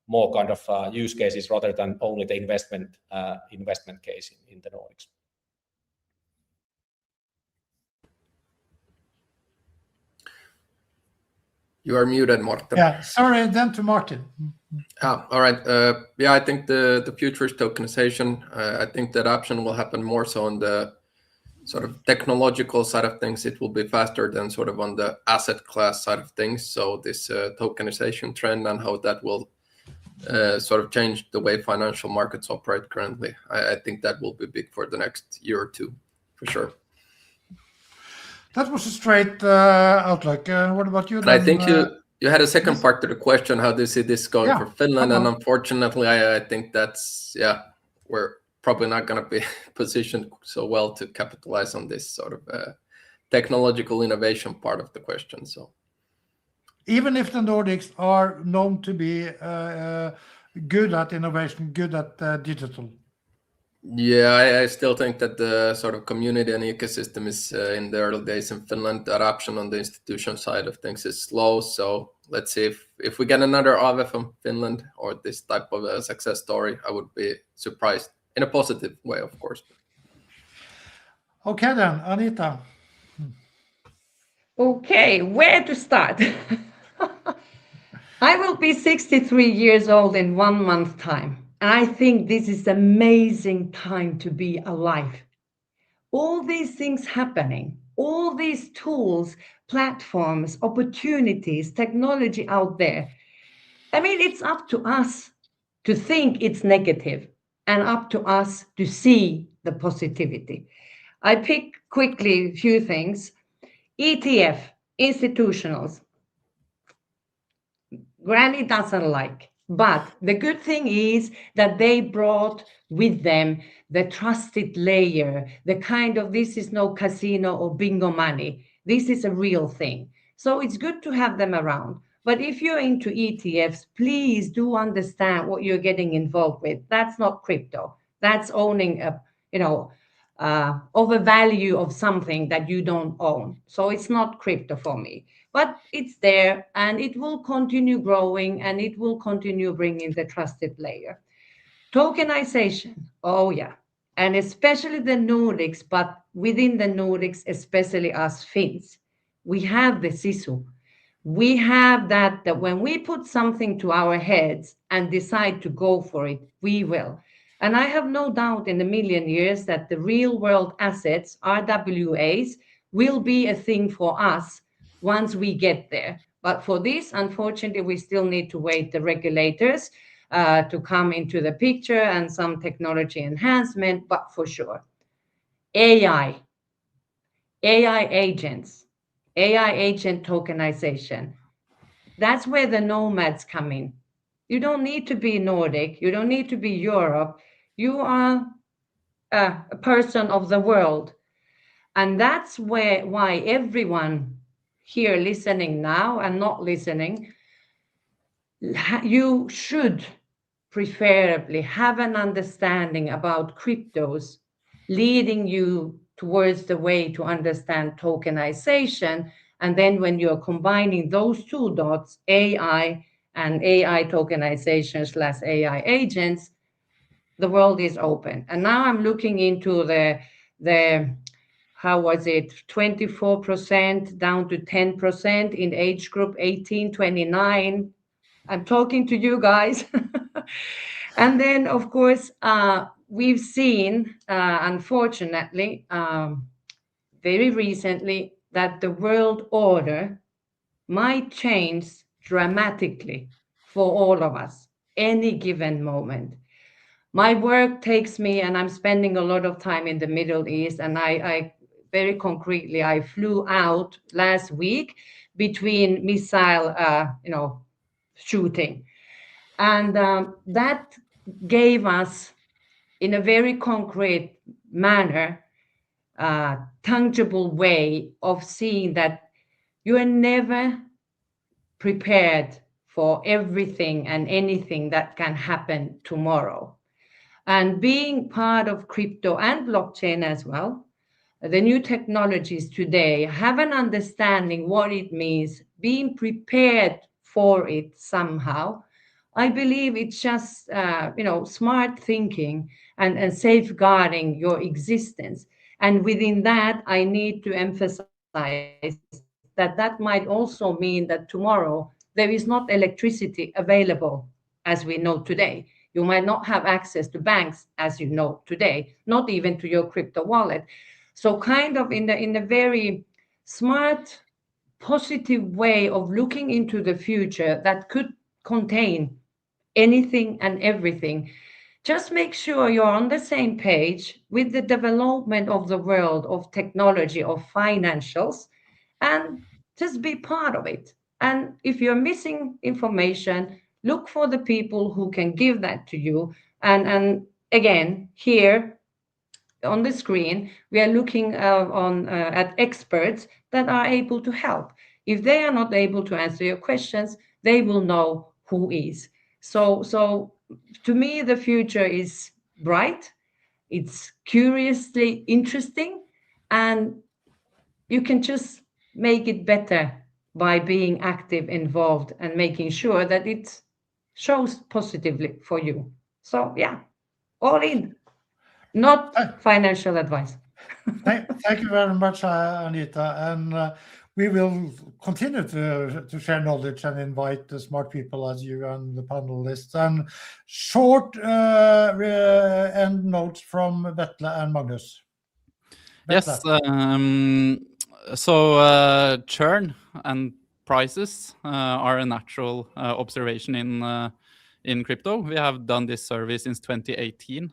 more kind of use cases rather than only the investment case in the Nordics. You are muted, Martin. Yeah, sorry, then to Martin. All right. Yeah, I think the future is tokenization. I think the adoption will happen more so on the sort of technological side of things. It will be faster than sort of on the asset class side of things. So this tokenization trend and how that will sort of change the way financial markets operate currently. I think that will be big for the next year or two, for sure. That was a straight outlook. What about you? And I think you had a second part to the question. How do you see this going for Finland? And unfortunately, I think that's, we're probably not going to be positioned so well to capitalize on this sort of technological innovation part of the question. So, even if the Nordics are known to be good at innovation, good at digital. Yeah, I still think that the sort of community and ecosystem is in the early days in Finland. The adoption on the institution side of things is slow. So let's see if we get another Aave from Finland or this type of a success story, I would be surprised in a positive way, of course. Okay then, Anita. Okay, where to start? I will be 63 years old in 1 month's time. And I think this is an amazing time to be alive. All these things happening, all these tools, platforms, opportunities, technology out there. I mean, it's up to us to think it's negative and up to us to see the positivity. I pick quickly a few things. ETF, institutionals. Granny doesn't like. But the good thing is that they brought with them the trusted layer, the kind of this is no casino or bingo money. This is a real thing. So it's good to have them around. But if you're into ETFs, please do understand what you're getting involved with. That's not crypto. That's owning a, of a value of something that you don't own. So it's not crypto for me. But it's there, and it will continue growing, and it will continue bringing the trusted layer. Tokenization, oh yeah, and especially the Nordics, but within the Nordics, especially us Finns, we have the sisu. We have that when we put something to our heads and decide to go for it, we will. And I have no doubt in a million years that the real world assets, RWAs, will be a thing for us once we get there. But for this, unfortunately, we still need to wait the regulators to come into the picture and some technology enhancement, but for sure. AI agents, AI agent tokenization. That's where the nomads come in. You don't need to be Nordic. You don't need to be Europe. You are a person of the world. And that's why everyone here listening now and not listening, you should preferably have an understanding about cryptos, leading you towards the way to understand tokenization And then when you're combining those two dots, AI and AI tokenization / AI agents, the world is open. And now I'm looking into the how was it, 24% down to 10% in age group 18-29. I'm talking to you guys. And then, of course, we've seen, unfortunately, very recently, that the world order might change dramatically for all of us any given moment. My work takes me, and I'm spending a lot of time in the Middle East, and I very concretely, I flew out last week between missile, shooting. And that gave us, in a very concrete manner, tangible way of seeing that you are never prepared for everything and anything that can happen tomorrow. And being part of crypto and blockchain as well, the new technologies today have an understanding what it means, being prepared for it somehow. I believe it's just, smart thinking and safeguarding your existence. And within that, I need to emphasize that might also mean that tomorrow there is not electricity available as we know today. You might not have access to banks as you know today, not even to your crypto wallet. So kind of in a very smart, positive way of looking into the future that could contain anything and everything. Just make sure you're on the same page with the development of the world, of technology, of financials, and just be part of it. And if you're missing information, look for the people who can give that to you. And again, here on the screen, we are looking at experts that are able to help. If they are not able to answer your questions, they will know who is. So to me, the future is bright. It's curiously interesting, and you can just make it better by being active, involved, and making sure that it shows positively for you. So yeah, all in, not financial advice. Thank you very much, Anita. And we will continue to share knowledge and invite the smart people as you and the panelists. And short end notes from Vetle and Magnus. Yes. So churn and prices are a natural observation in crypto. We have done this survey since 2018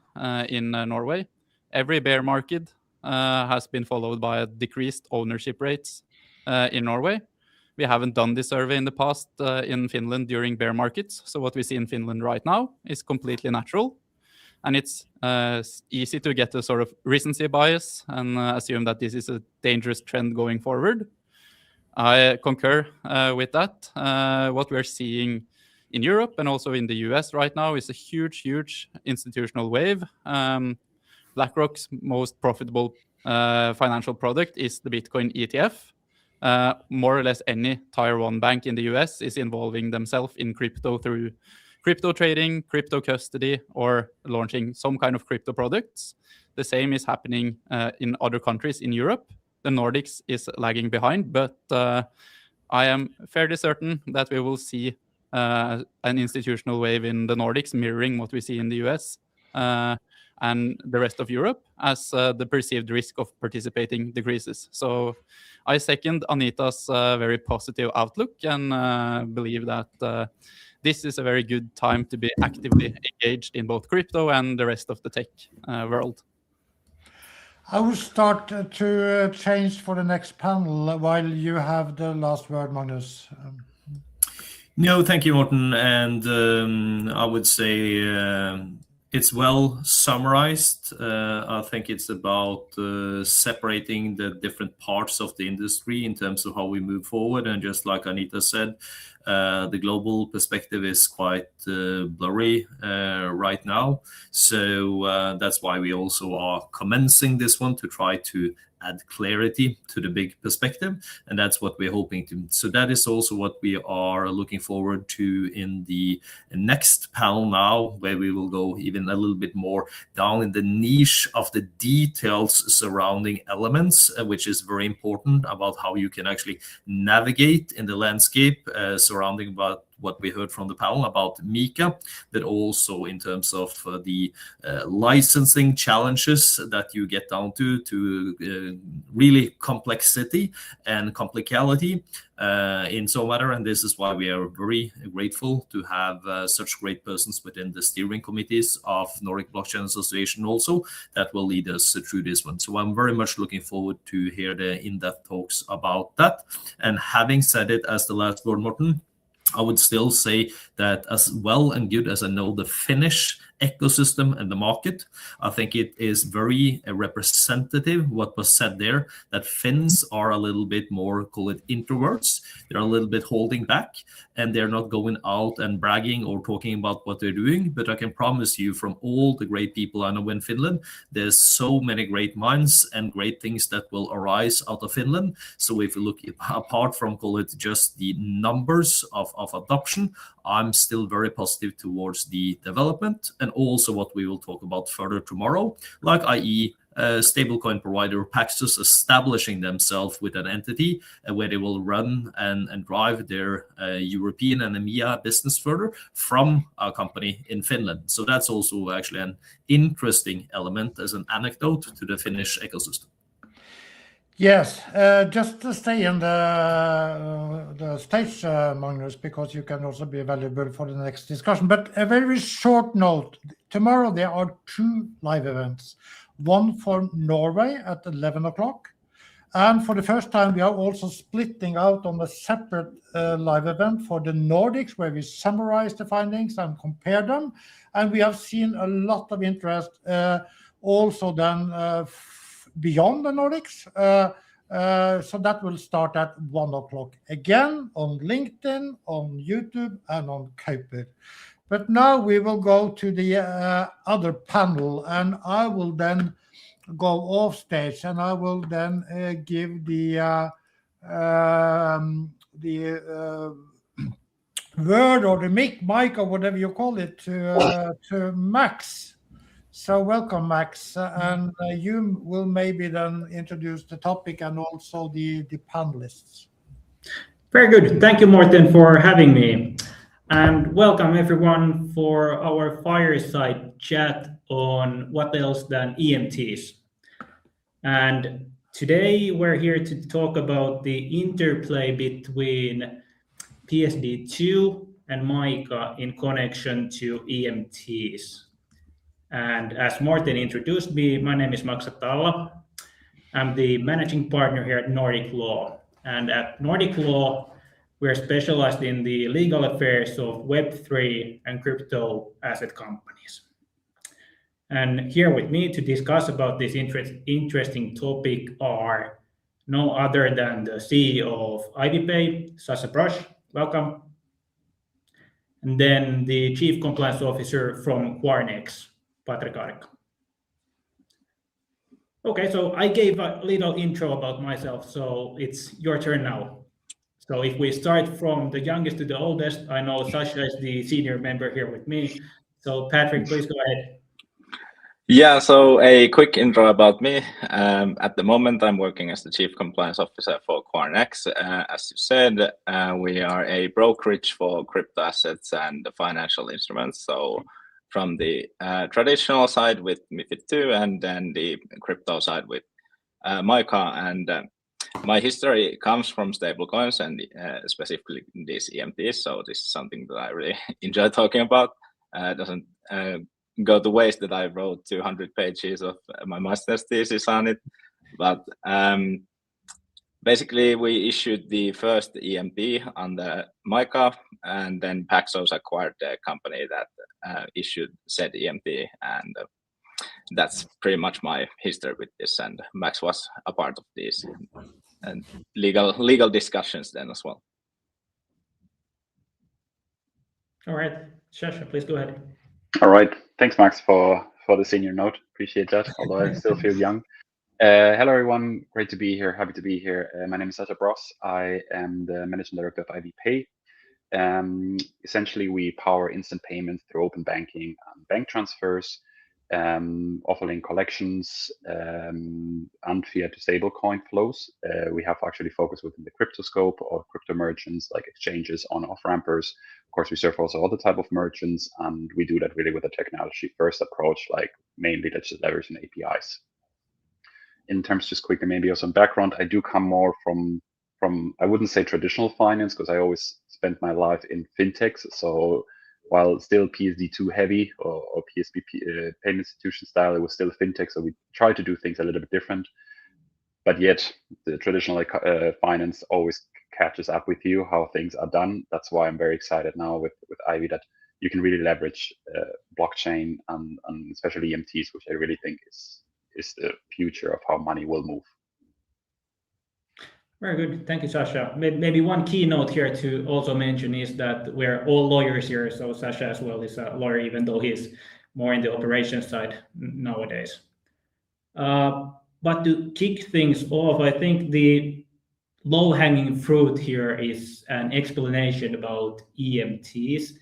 in Norway. Every bear market has been followed by decreased ownership rates in Norway. We haven't done this survey in the past in Finland during bear markets. So what we see in Finland right now is completely natural. And it's easy to get a sort of recency bias and assume that this is a dangerous trend going forward. I concur with that. What we're seeing in Europe and also in the US right now is a huge institutional wave. BlackRock's most profitable financial product is the Bitcoin ETF. More or less any tier 1 bank in the US is involving themselves in crypto through crypto trading, crypto custody, or launching some kind of crypto products. The same is happening in other countries in Europe. The Nordics is lagging behind, but I am fairly certain that we will see an institutional wave in the Nordics mirroring what we see in the US and the rest of Europe as the perceived risk of participating decreases. So I second Anita's very positive outlook and believe that this is a very good time to be actively engaged in both crypto and the rest of the tech world. I will start to change for the next panel while you have the last word, Magnus. No, thank you, Morten. And I would say it's well summarized. I think it's about separating the different parts of the industry in terms of how we move forward. And just like Anita said, the global perspective is quite blurry right now. So that's why we also are commencing this one to try to add clarity to the big perspective, and that's what we're hoping to. So that is also what we are looking forward to in the next panel now, where we will go even a little bit more down in the niche of the details surrounding elements, which is very important about how you can actually navigate in the landscape surrounding about what we heard from the panel about MiCA, but also in terms of the licensing challenges that you get down to really complexity and complicality in some matter. And this is why we are very grateful to have such great persons within the steering committees of Nordic Blockchain Association also that will lead us through this one. So I'm very much looking forward to hear the in-depth talks about that. And having said it, as the last word, Morten, I would still say that as well and good as I know the Finnish ecosystem and the market, I think it is very representative what was said there, that Finns are a little bit more, call it introverts. They're a little bit holding back and they're not going out and bragging or talking about what they're doing. But I can promise you from all the great people I know in Finland, there's so many great minds and great things that will arise out of Finland. So if you look apart from, call it just the numbers of adoption, I'm still very positive towards the development and also what we will talk about further tomorrow, like i.e. Stablecoin provider Paxos establishing themselves with an entity where they will run and drive their European and EMEA business further from a company in Finland. So that's also actually an interesting element as an anecdote to the Finnish ecosystem. Yes, just to stay in the stage, Magnus, because you can also be valuable for the next discussion. But a very short note, tomorrow there are 2 live events, one for Norway at 11 o'clock. And for the first time, we are also splitting out on a separate live event for the Nordics, where we summarize the findings and compare them. And we have seen a lot of interest also then beyond the Nordics. So that will start at 1 o'clock again on LinkedIn, on YouTube, and on Kaupr. But now we will go to the other panel, and I will then go off stage, and I will then give the word or the mic or whatever you call it to Max. So welcome, Max, and you will maybe then introduce the topic and also the panelists. Very good. Thank you, Morten, for having me. And welcome everyone for our fireside chat on what else than EMTs. And today we're here to talk about the interplay between PSD2 and MiCA in connection to EMTs. And as Morten introduced me, my name is Max Atala. I'm the managing partner here at Nordic Law. And at Nordic Law, we're specialized in the legal affairs of Web3 and crypto asset companies. And here with me to discuss about this interesting topic are no other than the CEO of IDPay, Sasha Brush. Welcome. And then the Chief Compliance Officer from Kvarn X, Patrick Ark. Okay, so I gave a little intro about myself, so it's your turn now. So if we start from the youngest to the oldest, I know Sasha is the senior member here with me. So Patrick, please go ahead. Yeah, so a quick intro about me. At the moment, I'm working as the Chief Compliance Officer for Kvarn X. As you said, we are a brokerage for crypto assets and financial instruments. So from the traditional side with MiFID II and then the crypto side with MiCA. And my history comes from stablecoins and specifically these EMTs. So this is something that I really enjoy talking about. It doesn't go to waste that I wrote 200 pages of my master's thesis on it. But basically, we issued the first EMT on the MiCA, and then Paxos acquired the company that issued said EMT, and that's pretty much my history with this. And Max was a part of these and legal discussions then as well. All right, Sasha, please go ahead. All right, thanks, Max, for the senior note. Appreciate that, although I still feel young. Hello, everyone. Great to be here. Happy to be here. My name is Sasha Bross. I am the managing director of IV Pay. Essentially, we power instant payments through open banking and bank transfers, offering collections and fiat to stablecoin flows. We have actually focused within the crypto scope of crypto merchants like exchanges, on-off rampers. Of course, we serve also other type of merchants, and we do that really with a technology-first approach, like mainly that's just leveraging APIs. In terms, just quickly, maybe of some background, I do come more from I wouldn't say traditional finance, because I always spent my life in fintechs. So while still PSD2 heavy or PSP payment institution style, it was still fintech. So we try to do things a little bit different. But yet the traditional finance always catches up with you, how things are done. That's why I'm very excited now with Ivy that you can really leverage blockchain and especially EMTs, which I really think is the future of how money will move. Very good. Thank you, Sasha. Maybe one keynote here to also mention is that we're all lawyers here. So Sasha as well is a lawyer, even though he's more in the operations side nowadays. But to kick things off, I think the low-hanging fruit here is an explanation about EMTs.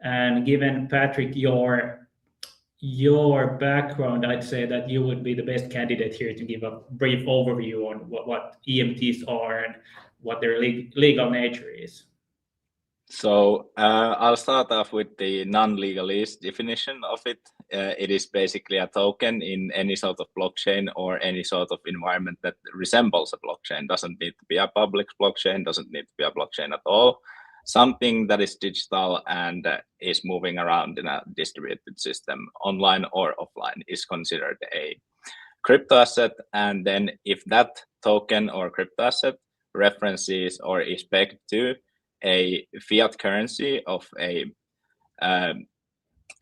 And given, Patrick, your background, I'd say that you would be the best candidate here to give a brief overview on what EMTs are and what their legal nature is. So I'll start off with the non-legalese definition of it. It is basically a token in any sort of blockchain or any sort of environment that resembles a blockchain. Doesn't need to be a public blockchain, doesn't need to be a blockchain at all. Something that is digital and is moving around in a distributed system, online or offline, is considered a crypto asset. And then if that token or crypto asset references or is pegged to a fiat currency of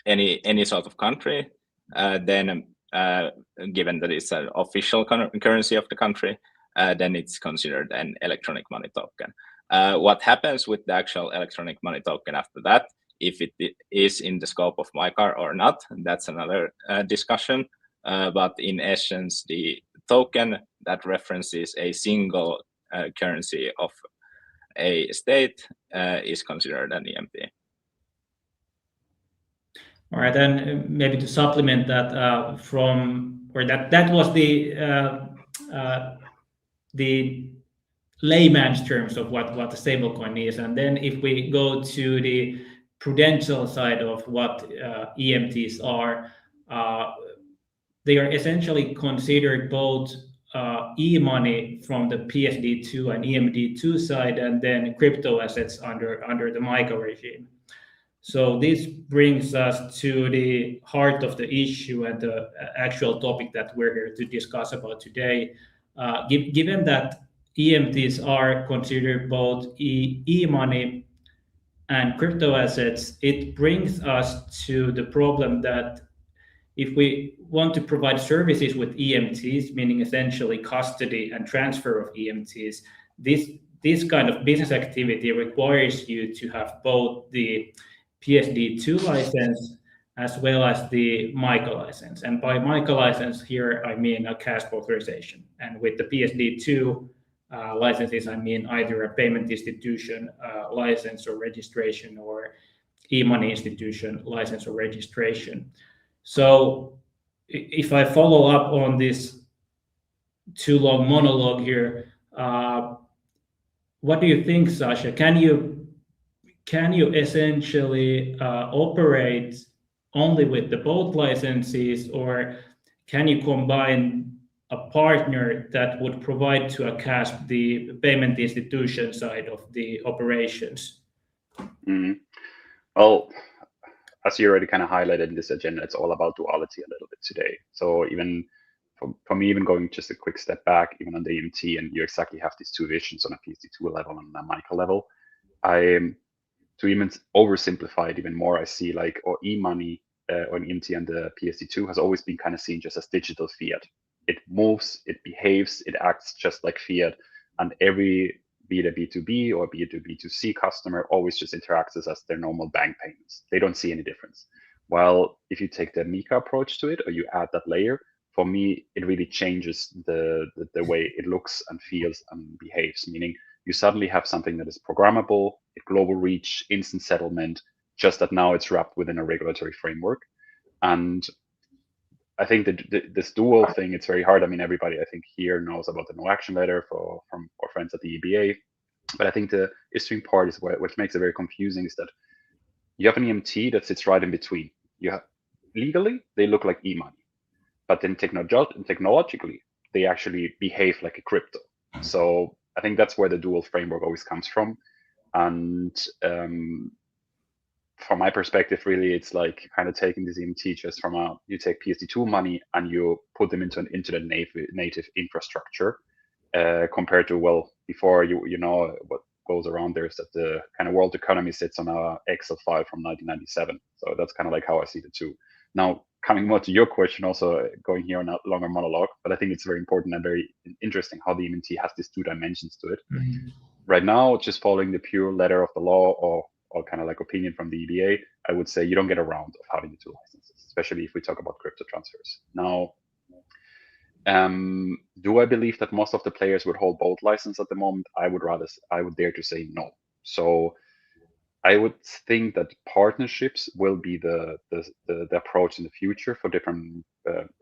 any sort of country, then given that it's an official currency of the country, then it's considered an electronic money token. What happens with the actual electronic money token after that, if it is in the scope of MiCAR or not, that's another discussion. But in essence, the token that references a single currency of a state is considered an EMT. All right, then maybe to supplement that that was the layman's terms of what a stablecoin is. And then if we go to the prudential side of what EMTs are, they are essentially considered both e-money from the PSD2 and EMD2 side, and then crypto assets under the MiCA regime. So this brings us to the heart of the issue and the actual topic that we're here to discuss about today. Given that EMTs are considered both e-money and crypto assets, it brings us to the problem that if we want to provide services with EMTs, meaning essentially custody and transfer of EMTs, this kind of business activity requires you to have both the PSD2 license as well as the MiCA license. And by MiCA license here, I mean a CASP authorization. And with the PSD2 licenses, I mean either a payment institution license or registration or e-money institution license or registration. So if I follow up on this too long monologue here, what do you think, Sasha? Can you essentially operate only with the both licenses, or can you combine a partner that would provide to a CASP the payment institution side of the operations? Mm-hmm. Well, as you already kind of highlighted in this agenda, it's all about duality a little bit today. So even for me, even going just a quick step back, even on the EMT, and you exactly have these two visions on a PSD2 level and a MiCA level. To even oversimplify it even more, I see like e-money on EMT and the PSD2 has always been kind of seen just as digital fiat. It moves, it behaves, it acts just like fiat, and every be it a B2B or be it a B2C customer always just interacts as their normal bank payments. They don't see any difference. While if you take the MiCA approach to it, or you add that layer, for me, it really changes the way it looks and feels and behaves, meaning you suddenly have something that is programmable, global reach, instant settlement, just that now it's wrapped within a regulatory framework. And I think that this dual thing, it's very hard. I mean, everybody I think here knows about the no action letter from our friends at the EBA. But I think the issuing part is what makes it very confusing is that you have an EMT that sits right in between. You have legally, they look like e-money, but then technologically, they actually behave like a crypto. So I think that's where the dual framework always comes from. And from my perspective, really, it's like kind of taking this EMT just from you take PSD2 money and you put them into an internet native infrastructure compared to, well, before you know what goes around there is that the kind of world economy sits on a Excel file from 1997. So that's kind of like how I see the two. Now, coming more to your question, also going here on a longer monologue, but I think it's very important and very interesting how the EMT has these two dimensions to it. Mm-hmm. Right now, just following the pure letter of the law or kind of like opinion from the EBA, I would say you don't get around of having the two licenses, especially if we talk about crypto transfers. Now, do I believe that most of the players would hold both licenses at the moment? I would dare to say no. So I would think that partnerships will be the approach in the future for different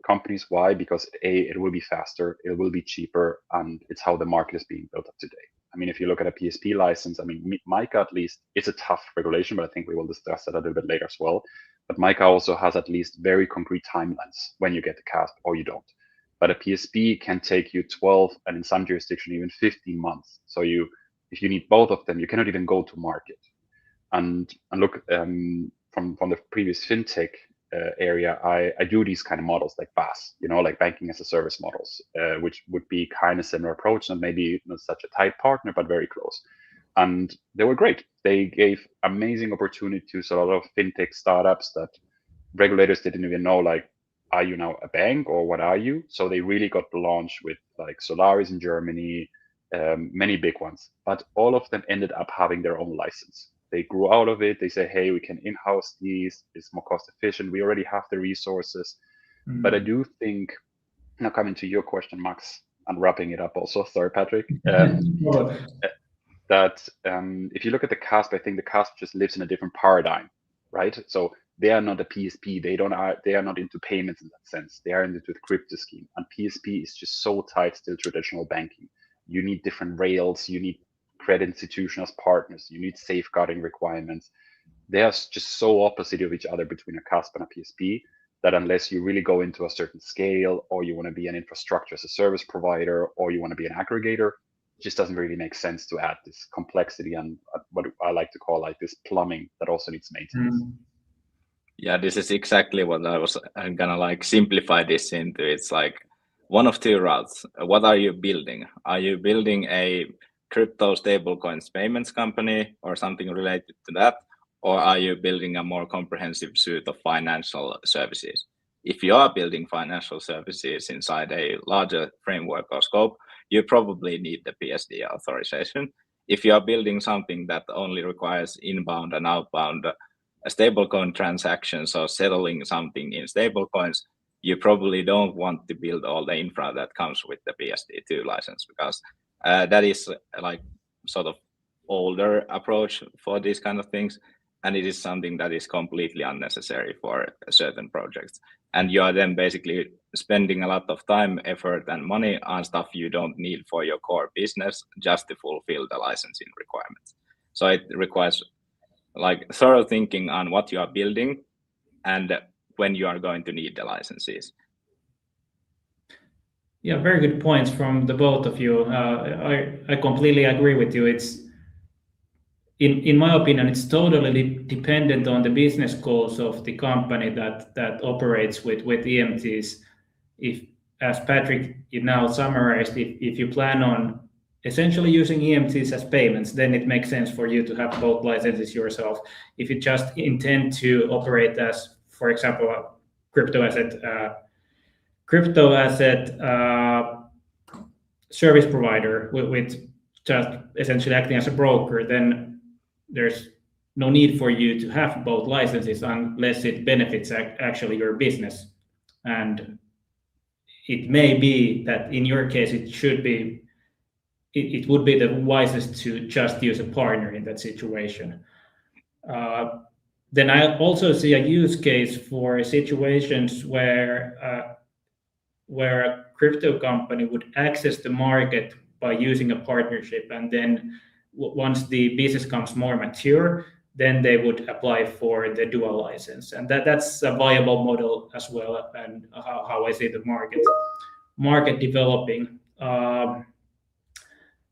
companies. Why? Because it will be faster, it will be cheaper, and it's how the market is being built up today. I mean, if you look at a PSP license, I mean, MiCA at least, it's a tough regulation, but I think we will discuss that a little bit later as well. But MiCA also has at least very concrete timelines when you get the CASP or you don't. But a PSP can take you 12 and in some jurisdiction even 15 months. So if you need both of them, you cannot even go to market. And look, from the previous fintech area, I do these kind of models like BaaS, like banking as a service models, which would be kind of similar approach and maybe not such a tight partner, but very close. And they were great. They gave amazing opportunity to a lot of fintech startups that regulators didn't even know, like, are you now a bank or what are you? So they really got the launch with like Solaris in Germany, many big ones, but all of them ended up having their own license. They grew out of it. They say, hey, we can in-house these. It's more cost efficient. We already have the resources. Mm-hmm. But I do think, now coming to your question, Max, and wrapping it up also, sorry, Patrick, that if you look at the CASP, I think the CASP just lives in a different paradigm, right? So they are not a PSP. They are not into payments in that sense. They are into the crypto scheme. And PSP is just so tied still to traditional banking. You need different rails. You need credit institution as partners. You need safeguarding requirements. They are just so opposite of each other between a CASP and a PSP that unless you really go into a certain scale or you want to be an infrastructure as a service provider or you want to be an aggregator, it just doesn't really make sense to add this complexity and what I like to call like this plumbing that also needs maintenance. Mm-hmm. Yeah, this is exactly what I'm gonna like simplify this into. It's like one of two routes. What are you building? Are you building a crypto stablecoins payments company or something related to that? Or are you building a more comprehensive suite of financial services? If you are building financial services inside a larger framework or scope, you probably need the PSD authorization. If you are building something that only requires inbound and outbound stablecoin transactions or settling something in stablecoins, you probably don't want to build all the infra that comes with the PSD2 license, because that is like sort of older approach for these kind of things, and it is something that is completely unnecessary for certain projects. And you are then basically spending a lot of time, effort, and money on stuff you don't need for your core business just to fulfill the licensing requirements. So it requires like thorough thinking on what you are building and when you are going to need the licenses. Yeah, very good points from the both of you. I completely agree with you. It's in my opinion, it's totally dependent on the business goals of the company that operates with EMTs. If, as Patrick you now summarized, if you plan on essentially using EMTs as payments, then it makes sense for you to have both licenses yourself. If you just intend to operate as, for example, a crypto asset service provider with just essentially acting as a broker, then there's no need for you to have both licenses unless it benefits actually your business. And it may be that in your case it would be the wisest to just use a partner in that situation. Then I also see a use case for situations where a crypto company would access the market by using a partnership, and then once the business comes more mature, then they would apply for the dual license, and that's a viable model as well, and how I see the market developing.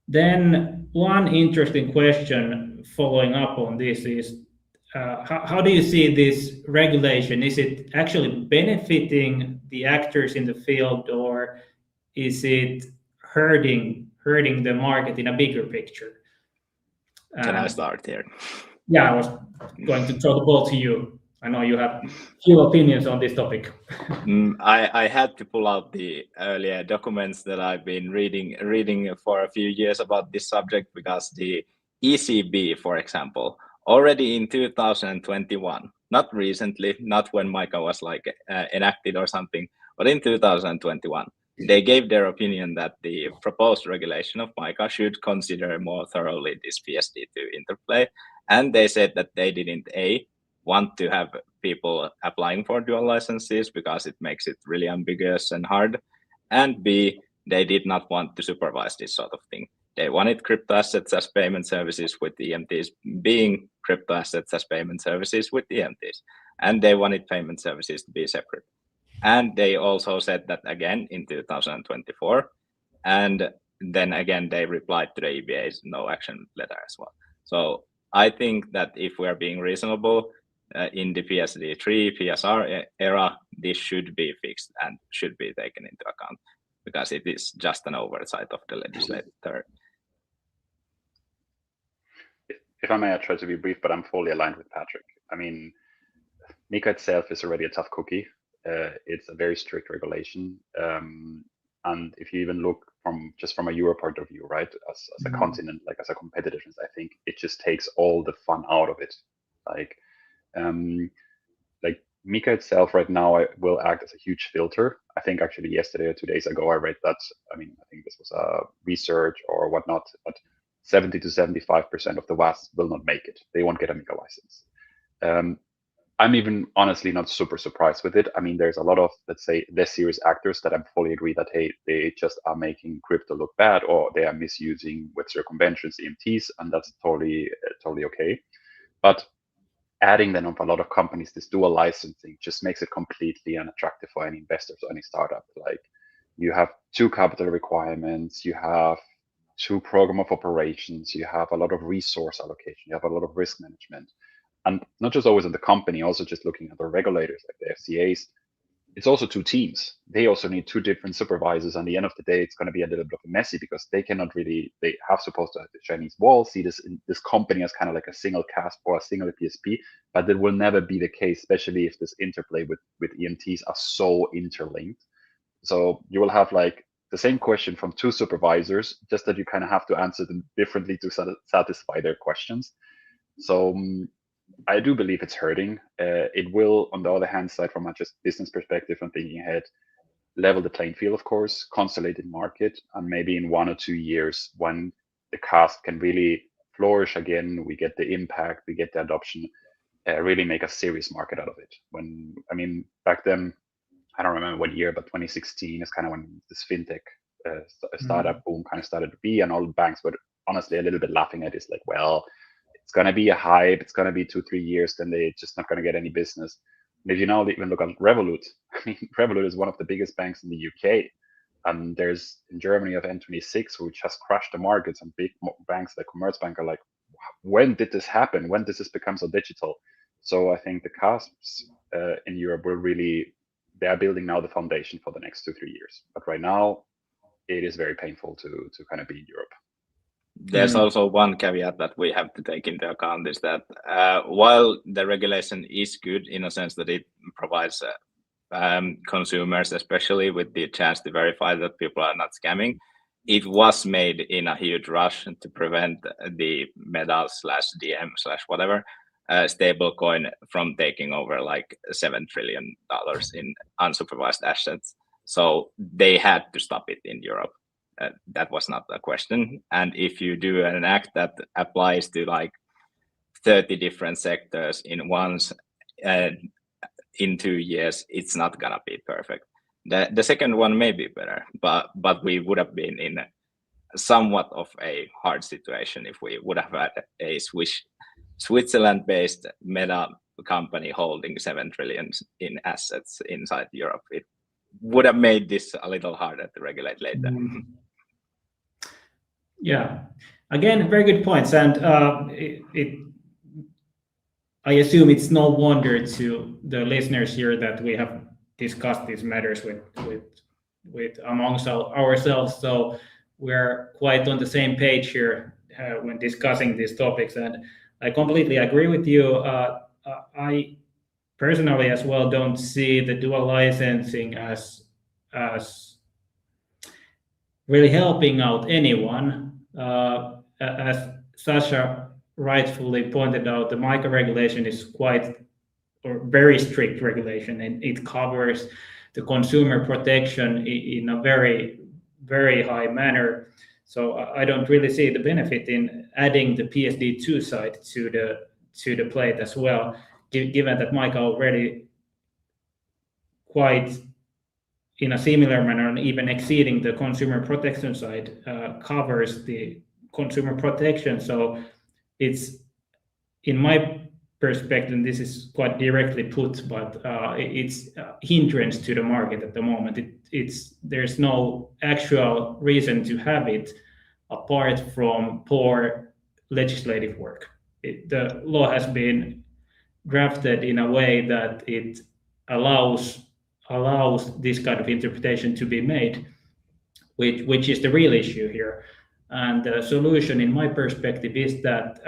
Then one interesting question following up on this is, how do you see this regulation? Is it actually benefiting the actors in the field, or is it hurting the market in a bigger picture? Can I start here? Yeah, I was going to throw the ball to you. I know you have few opinions on this topic. I had to pull out the earlier documents that I've been reading for a few years about this subject, because the ECB, for example, already in 2021, not recently, not when MiCA was like enacted or something, but in 2021, they gave their opinion that the proposed regulation of MiCA should consider more thoroughly this PSD2 interplay. And they said that they didn't want to have people applying for dual licenses because it makes it really ambiguous and hard. And B, they did not want to supervise this sort of thing. They wanted crypto assets as payment services with EMTs being crypto assets as payment services with EMTs. And they wanted payment services to be separate. And they also said that again in 2024. And then again, they replied to the EBA's no action letter as well. So I think that if we are being reasonable in the PSD3, PSR era, this should be fixed and should be taken into account, because it is just an oversight of the legislator. If I may, I try to be brief, but I'm fully aligned with Patrick. I mean, MiCA itself is already a tough cookie. It's a very strict regulation. And if you even look from a Euro point of view, right, as a continent, like as a competitiveness, I think it just takes all the fun out of it. Like MiCA itself right now will act as a huge filter. I think actually yesterday or 2 days ago, I read that, I think this was a research or whatnot, but 70 to 75% of the WAS will not make it. They won't get a MiCA license. I'm even honestly not super surprised with it. I mean, there's a lot of, let's say, less serious actors that I fully agree that, hey, they just are making crypto look bad, or they are misusing with circumventions, EMTs, and that's totally okay. But adding then of a lot of companies this dual licensing just makes it completely unattractive for any investors or any startup. Like, you have 2 capital requirements, you have 2 program of operations, you have a lot of resource allocation, you have a lot of risk management. And not just always in the company, also just looking at the regulators like the FCAs, it's also 2 teams. They also need 2 different supervisors. At the end of the day, it's going to be a little bit messy, because they cannot really, they have supposed to have the Chinese wall, see this company as kind of like a single CASP or a single PSP, but that will never be the case, especially if this interplay with EMTs are so interlinked. So you will have like the same question from 2 supervisors, just that you kind of have to answer them differently to satisfy their questions. So I do believe it's hurting. It will, on the other hand side, from a just business perspective and thinking ahead, level the playing field, of course, consolidated market, and maybe in 1 or 2 years, when the CASP can really flourish again, we get the impact, we get the adoption, really make a serious market out of it. Back then, I don't remember what year, but 2016 is kind of when this fintech startup boom kind of started to be, and all the banks were honestly a little bit laughing at it, like, well, it's going to be a hype, it's going to be 2-3 years, then they're just not going to get any business. And if you now even look at Revolut, Revolut is one of the biggest banks in the UK. And there's in Germany of N26, which has crushed the markets, and big banks like Commerzbank are like, when did this happen? When does this become so digital? So I think the CASPs in Europe will really, they are building now the foundation for the next 2-3 years. But right now, it is very painful to kind of be in Europe. There's also one caveat that we have to take into account, is that while the regulation is good in a sense that it provides consumers, especially with the chance to verify that people are not scamming, it was made in a huge rush to prevent the Meta/DM/whatever stablecoin from taking over like $7 trillion in unsupervised assets. So they had to stop it in Europe. That was not a question. And if you do an act that applies to like 30 different sectors in once in 2 years, it's not gonna be perfect. The second one may be better, but we would have been in somewhat of a hard situation if we would have had a Switzerland-based meta company holding 7 trillion in assets inside Europe. It would have made this a little harder to regulate later. Yeah, again, very good points, and I assume it's no wonder to the listeners here that we have discussed these matters with amongst ourselves. So we're quite on the same page here when discussing these topics, and I completely agree with you. I personally as well don't see the dual licensing as really helping out anyone. As Sasha rightfully pointed out, the MiCA regulation is very strict regulation, and it covers the consumer protection in a very, very high manner. So I don't really see the benefit in adding the PSD2 side to the plate as well, given that MiCA already quite in a similar manner and even exceeding the consumer protection side covers the consumer protection. So it's, in my perspective, and this is quite directly put, but it's a hindrance to the market at the moment. There's no actual reason to have it apart from poor legislative work. The law has been drafted in a way that it allows this kind of interpretation to be made, which is the real issue here. And the solution, in my perspective, is that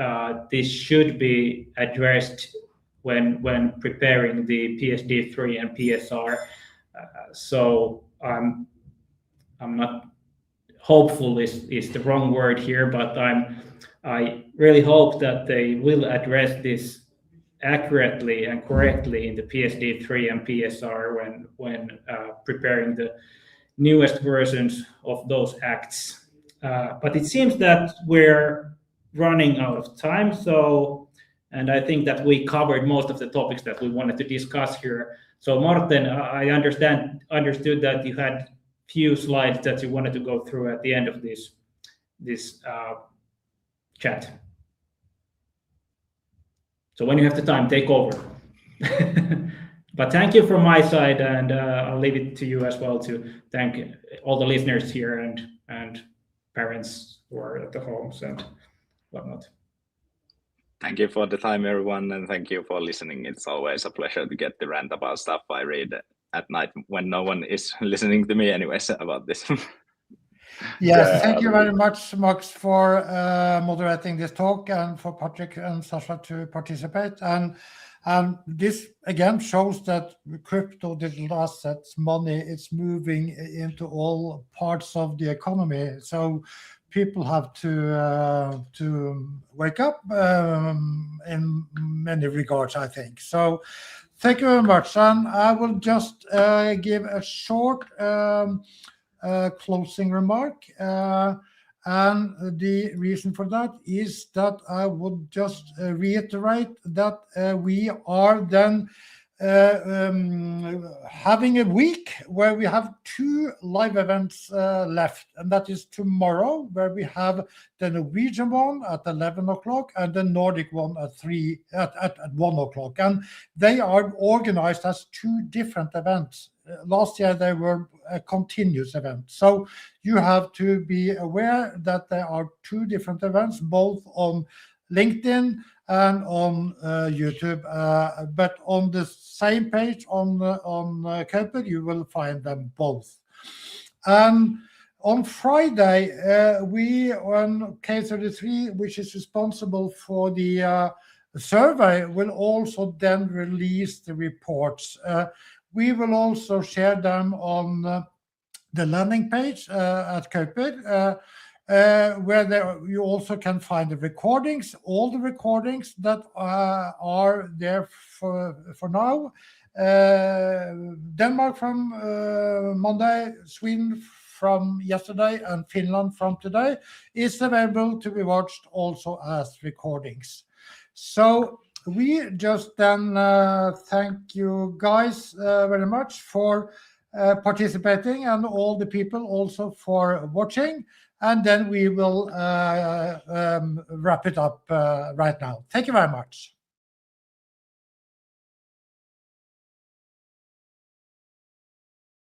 this should be addressed when preparing the PSD3 and PSR. So I'm not hopeful is the wrong word here, but I really hope that they will address this accurately and correctly in the PSD3 and PSR when preparing the newest versions of those acts. But it seems that we're running out of time, and I think that we covered most of the topics that we wanted to discuss here. So Martin, I understood that you had few slides that you wanted to go through at the end of this chat. So when you have the time, take over. But thank you from my side, and I'll leave it to you as well to thank all the listeners here and parents who are at the homes and whatnot. Thank you for the time, everyone, and thank you for listening. It's always a pleasure to get to rant about stuff I read at night when no one is listening to me anyways about this. Yes, thank you very much, Max, for moderating this talk, and for Patrick and Sasha to participate. And this again shows that crypto, digital assets, money is moving into all parts of the economy. So people have to wake up in many regards, I think. So thank you very much. And I will just give a short closing remark. And the reason for that is that I would just reiterate that we are then having a week where we have 2 live events left, and that is tomorrow, where we have the Norwegian one at 11 o'clock and the Nordic one at 1 o'clock. And they are organized as 2 different events. Last year they were a continuous event. So you have to be aware that there are 2 different events, both on LinkedIn and on YouTube, but on the same page on Kaupr, you will find them both. And on Friday, we on K33, which is responsible for the survey, will also then release the reports. We will also share them on the landing page at Kaupr, where you also can find the recordings, all the recordings that are there for now. Denmark from Monday, Sweden from yesterday, and Finland from today is available to be watched also as recordings. So we just then thank you guys very much for participating, and all the people also for watching, and then we will wrap it up right now. Thank you very much.